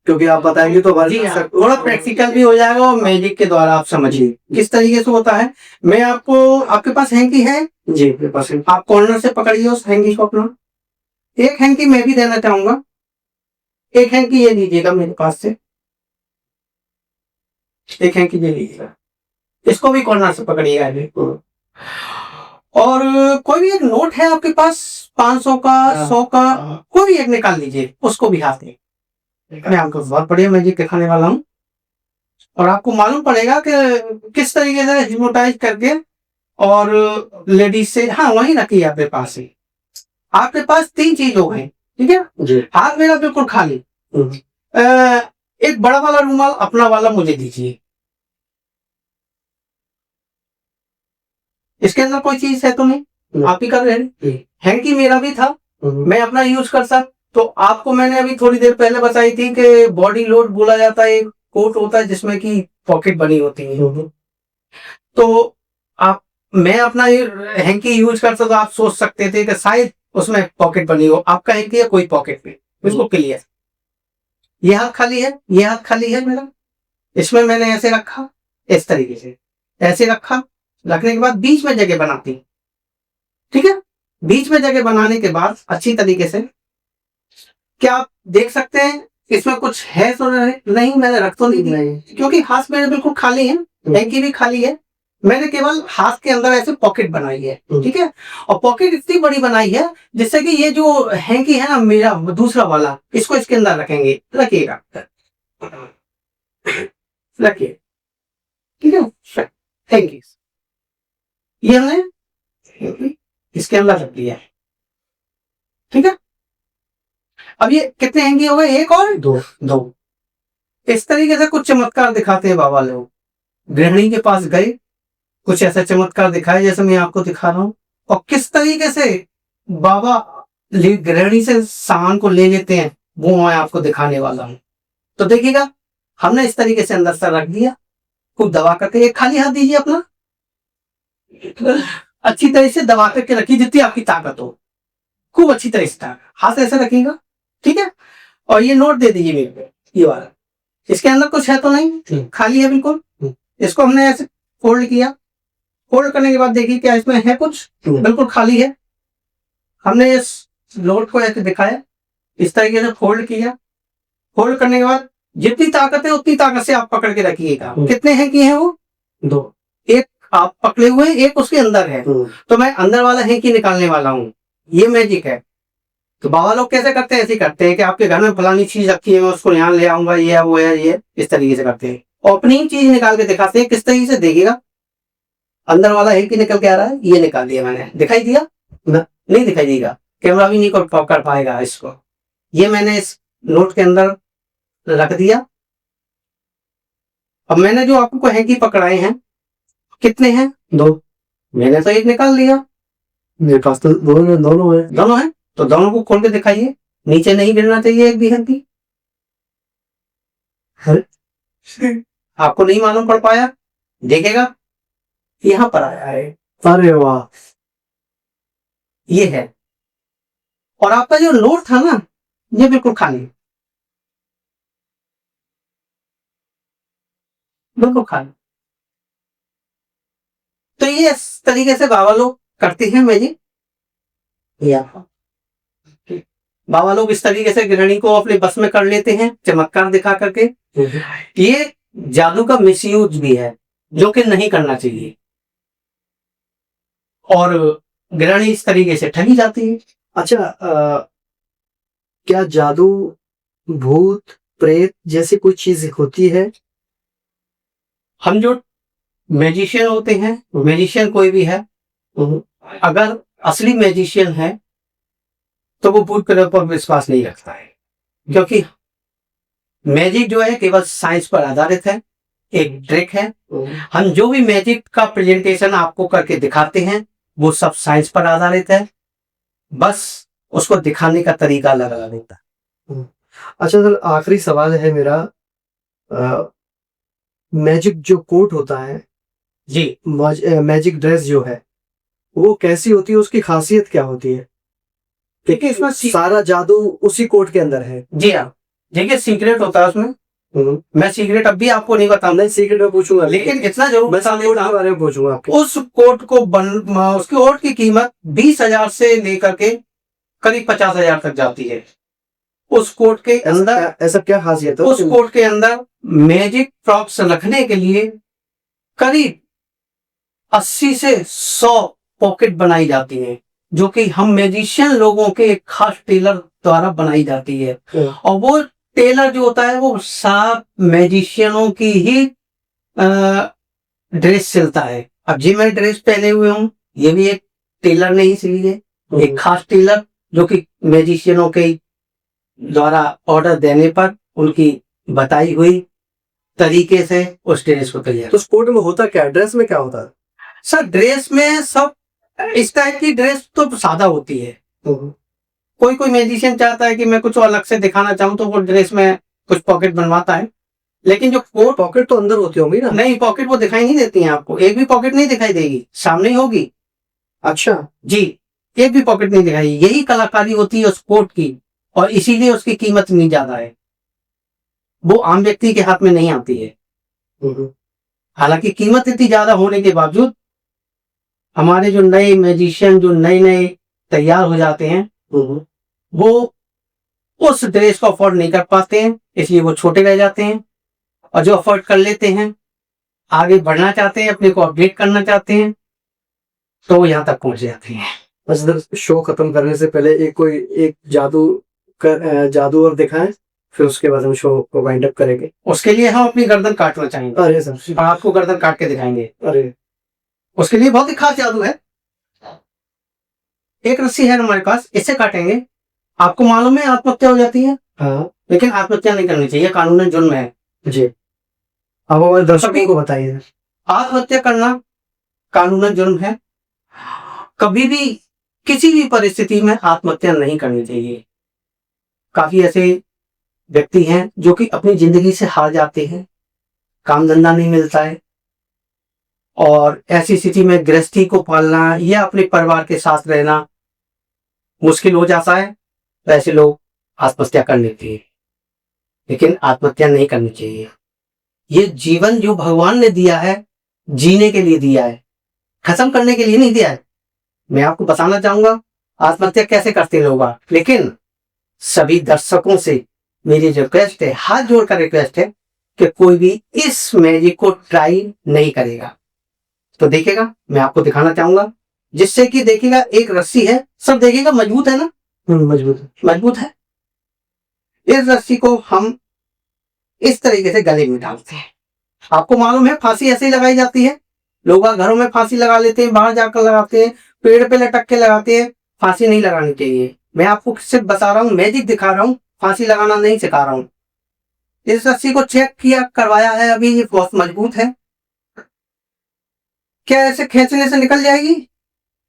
क्योंकि आप बताएंगे तो जी हाँ, थोड़ा प्रैक्टिकल भी हो जाएगा और मैजिक के द्वारा आप समझिए किस तरीके से होता है। मैं आपको, आपके पास हैंकी है? जी मेरे पास है। आप कॉर्नर से पकड़िए उस हैंकी को अपना, एक हैंकी मैं भी देना चाहूंगा, एक हैंकी ये लीजिएगा मेरे पास से, एक हैंकी ये लीजिएगा, इसको भी कॉर्नर से पकड़िएगा। और कोई भी एक नोट है आपके पास, 500 का, 100 का, कोई भी एक निकाल लीजिए, उसको भी हाथ में। मैं आपको बहुत बढ़िया मैजिक दिखाने वाला हूँ और आपको मालूम पड़ेगा कि किस तरीके से हिप्नोटाइज करके और लेडीज से, हाँ वही रखिए आपके पास ही। आपके पास 3 चीजों हैं, ठीक है जी। हाथ मेरा बिल्कुल खाली। एक बड़ा वाला रुमाल अपना वाला मुझे दीजिए, इसके अंदर कोई चीज है तो नहीं, आप ही कर रहे हैं। हैंकी मेरा भी था, मैं अपना यूज कर सकता। तो आपको मैंने अभी थोड़ी देर पहले बताई थी कि बॉडी लोड बोला जाता है, एक कोट होता है जिसमें की पॉकेट बनी होती है। तो आप, मैं अपना हैंकी यूज करता तो आप सोच सकते थे कि शायद उसमें पॉकेट बनी हो, आपका हैंकी है कोई पॉकेट में, उसको क्लियर। ये हाथ खाली है, ये हाथ खाली है मेरा, इसमें मैंने ऐसे रखा, इस तरीके से ऐसे रखा, रखने के बाद बीच में जगह बनाती, ठीक है। बीच में जगह बनाने के बाद अच्छी तरीके से, क्या आप देख सकते हैं इसमें कुछ है तो नहीं, मैंने रख तो नहीं, क्योंकि हाथ मेरे बिल्कुल खाली है, हैंकी भी खाली है, मैंने केवल हाथ के अंदर ऐसे पॉकेट बनाई है, ठीक है। और पॉकेट इतनी बड़ी बनाई है जिससे कि ये जो हैंकी है ना मेरा दूसरा वाला, इसको इसके अंदर रखेंगे, रखिएगा, रखिए, ठीक है। थैंक यू, ये हमने इसके अंदर रख दिया है, ठीक है। अब ये कितने हैंकी हो गए, एक और दो। इस तरीके से कुछ चमत्कार दिखाते हैं बाबा लोग। गृहिणी के पास गए, कुछ ऐसा चमत्कार दिखाए जैसे मैं आपको दिखा रहा हूं, और किस तरीके से बाबा गृहिणी से सामान को ले लेते हैं वो मैं आपको दिखाने वाला हूं। तो देखिएगा, हमने इस तरीके से अंदर से रख दिया, खूब दबा करके, एक खाली हाथ दीजिए अपना, अच्छी तरह से दबा करके रखिए जितनी आपकी ताकत हो, खूब अच्छी तरह से हाथ ऐसे रखिएगा, ठीक है। और ये नोट दे दीजिए मेरे को, ये वाला, इसके अंदर कुछ है तो नहीं, खाली है बिल्कुल। इसको हमने ऐसे फोल्ड किया, फोल्ड करने के बाद देखिए क्या इसमें है, कुछ बिल्कुल खाली है। हमने इस नोट को ऐसे दिखाया, इस तरीके से फोल्ड किया, फोल्ड करने के बाद जितनी ताकत है उतनी ताकत से आप पकड़ के रखिएगा। कितने हैं कि है वो, 2, एक आप पकड़े हुए, एक उसके अंदर है, तो मैं अंदर वाला है कि निकालने वाला हूँ, ये मैजिक है। तो बाबा लोग कैसे करते हैं, ऐसे करते हैं कि आपके घर में फलानी चीज रखी है, मैं उसको यहाँ ले आऊंगा, ये है वो है, ये इस तरीके से करते हैं, और अपनी चीज निकाल के दिखाते हैं। किस तरीके से देखिएगा, अंदर वाला है कि निकल के आ रहा है, ये निकाल दिया मैंने, दिखाई दिया ना? नहीं दिखाई देगा, कैमरा भी नहीं कर पाएगा इसको। ये मैंने इस नोट के अंदर रख दिया। अब मैंने जो आपको हैंकी पकड़ाए हैं, कितने हैं, 2, मैंने तो एक निकाल लिया। मेरे पास तो दोनों है। दोनों है तो दोनों को खोल के दिखाइए, नीचे नहीं गिरना चाहिए एक भी हड्डी। आपको नहीं मालूम पड़ पाया, देखेगा यहां पर आया है। अरे वाह, ये है। और आपका जो नोट था ना, ये बिल्कुल खाली, बिल्कुल खाली। तो ये इस तरीके से बाबा लोग करते हैं मैजिक। या बाबा लोग इस तरीके से गृहिणी को अपने बस में कर लेते हैं, चमत्कार दिखा करके। ये जादू का मिसयूज भी है, जो कि नहीं करना चाहिए, और गृहिणी इस तरीके से ठगी जाती है। अच्छा, क्या जादू भूत प्रेत जैसी कोई चीज होती है? हम जो मैजिशियन होते हैं, मैजिशियन कोई भी है, अगर असली मैजिशियन है तो वो भूत प्रेत पर विश्वास नहीं रखता है, क्योंकि मैजिक जो है केवल साइंस पर आधारित है, एक ट्रिक है। हम जो भी मैजिक का प्रेजेंटेशन आपको करके दिखाते हैं वो सब साइंस पर आधारित है, बस उसको दिखाने का तरीका अलग अलग होता है। अच्छा सर, आखिरी सवाल है मेरा। मैजिक जो कोट होता है जी, मैजिक ड्रेस जो है वो कैसी होती है, उसकी खासियत क्या होती है? देखिए इसमें सारा जादू उसी कोट के अंदर है। जी हाँ, देखिए सीक्रेट होता है उसमें। मैं सीक्रेट अब भी आपको नहीं बताऊंगा, नहीं सीक्रेट में पूछूंगा, लेकिन इतना जरूर मैं बता कोट देता के बारे में पूछूंगा आपके। उस कोट को उसकी कोट की कीमत 20,000 से लेकर के करीब 50,000 तक जाती है। उस कोट के अंदर ऐसा क्या खासियत है उस कोट के अंदर मैजिक प्रॉप्स रखने के लिए करीब 80 से 100 पॉकेट बनाई जाती है, जो कि हम मैजिशियन लोगों के एक खास टेलर द्वारा बनाई जाती है। और वो टेलर जो होता है वो साफ मैजिशियनों की ही ड्रेस सिलता है। अब जी मैं ड्रेस पहने हुए हूँ, ये भी एक टेलर ने ही सिली है, एक खास टेलर जो कि मैजिशियनों के द्वारा ऑर्डर देने पर उनकी बताई हुई तरीके से उस ड्रेस को तैयार। तो स्पोर्ट में होता क्या है, ड्रेस में क्या होता है? सर ड्रेस में सब इस टाइप की ड्रेस तो सादा होती है। कोई कोई मैजिशियन चाहता है कि मैं कुछ अलग से दिखाना चाहूँ तो वो ड्रेस में कुछ पॉकेट बनवाता है, लेकिन जो कोट पॉकेट तो अंदर होती होंगी ना? नहीं, पॉकेट वो दिखाई नहीं देती है आपको, एक भी पॉकेट नहीं दिखाई देगी, सामने ही होगी। अच्छा जी, एक भी पॉकेट नहीं दिखाई, यही कलाकारी होती है उस कोट की, और इसीलिए उसकी कीमत इतनी ज्यादा है, वो आम व्यक्ति के हाथ में नहीं आती है। हालांकि कीमत इतनी ज्यादा होने के बावजूद हमारे जो नए मैजिशियन जो नए नए तैयार हो जाते हैं वो उस ड्रेस को अफोर्ड नहीं कर पाते हैं, इसलिए वो छोटे रह जाते हैं। और जो अफोर्ड कर लेते हैं, आगे बढ़ना चाहते हैं, अपने को अपडेट करना चाहते हैं, तो वो यहाँ तक पहुंच जाते हैं। बस शो खत्म करने से पहले एक जादू और दिखाएं, फिर उसके बाद हम शो को वाइंड अप करेंगे। उसके लिए हम अपनी गर्दन काटना चाहेंगे। अरे सर, आपको गर्दन काट के दिखाएंगे। अरे उसके लिए बहुत ही खास जादू है। एक रस्सी है हमारे पास, इससे काटेंगे, आपको मालूम है आत्महत्या हो जाती है। हाँ, लेकिन आत्महत्या नहीं करनी चाहिए, कानूनन जुर्म है। जी, अब हमारे दर्शकों को बताइए। आत्महत्या करना कानूनन जुर्म है, कभी भी किसी भी परिस्थिति में आत्महत्या नहीं करनी चाहिए। काफी ऐसे व्यक्ति हैं जो कि अपनी जिंदगी से हार जाते हैं, काम धंधा नहीं मिलता है, और ऐसी स्थिति में गृहस्थी को पालना या अपने परिवार के साथ रहना मुश्किल हो जाता है, तो ऐसे लोग आत्महत्या कर लेते हैं। लेकिन आत्महत्या नहीं करनी चाहिए। ये जीवन जो भगवान ने दिया है, जीने के लिए दिया है, खत्म करने के लिए नहीं दिया है। मैं आपको बताना चाहूंगा आत्महत्या कैसे करते लोग, लेकिन सभी दर्शकों से मेरी रिक्वेस्ट है, हाथ जोड़कर रिक्वेस्ट है कि कोई भी इस मैजिक को ट्राई नहीं करेगा। तो देखिएगा, मैं आपको दिखाना चाहूंगा, जिससे कि देखिएगा एक रस्सी है, सब देखिएगा मजबूत है ना? मजबूत है। इस रस्सी को हम इस तरीके से गले में डालते हैं। आपको मालूम है फांसी ऐसे ही लगाई जाती है, लोग घरों में फांसी लगा लेते हैं, बाहर जाकर लगाते हैं, पेड़ पे लटक के लगाते हैं। फांसी नहीं लगानी चाहिए। मैं आपको सिर्फ बता रहा हूँ, मैजिक दिखा रहा हूँ, फांसी लगाना नहीं सिखा रहा हूँ। इस रस्सी को चेक किया करवाया है अभी, ये बहुत मजबूत है। क्या ऐसे खींचने से निकल जाएगी?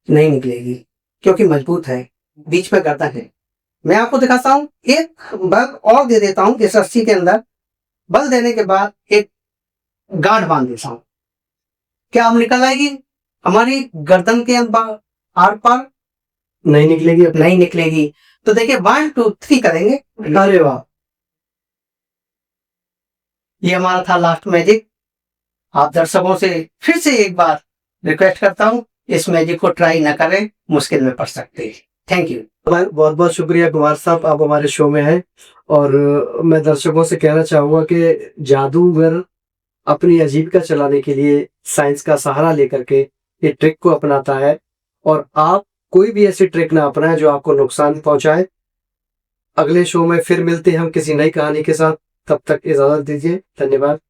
नहीं निकलेगी, क्योंकि मजबूत है, बीच में गर्दन है। मैं आपको दिखाता हूँ, एक बल और दे देता हूँ इस रस्सी के अंदर। बल देने के बाद एक गांठ बांध देता हूँ। क्या अब निकल आएगी हमारी गर्दन के आर पार? नहीं निकलेगी? नहीं निकलेगी। तो देखिए 1 2 3 करेंगे। अरे वाह! ये हमारा था लास्ट मैजिक। आप दर्शकों से फिर से एक बार रिक्वेस्ट करता हूँ, इस मैजिक को ट्राई ना करें, मुश्किल में पड़ सकते हैं। Thank you. बहुत बहुत शुक्रिया कुमार साहब, आप हमारे शो में हैं। और मैं दर्शकों से कहना चाहूँगा कि जादूगर अपनी आजीविका चलाने के लिए साइंस का सहारा लेकर के ये ट्रिक को अपनाता है, और आप कोई भी ऐसी ट्रिक ना अपनाएं जो आपको नुकसान पहुंचाए। अगले शो में फिर मिलते हैं हम किसी नई कहानी के साथ, तब तक इजाजत दीजिए। धन्यवाद।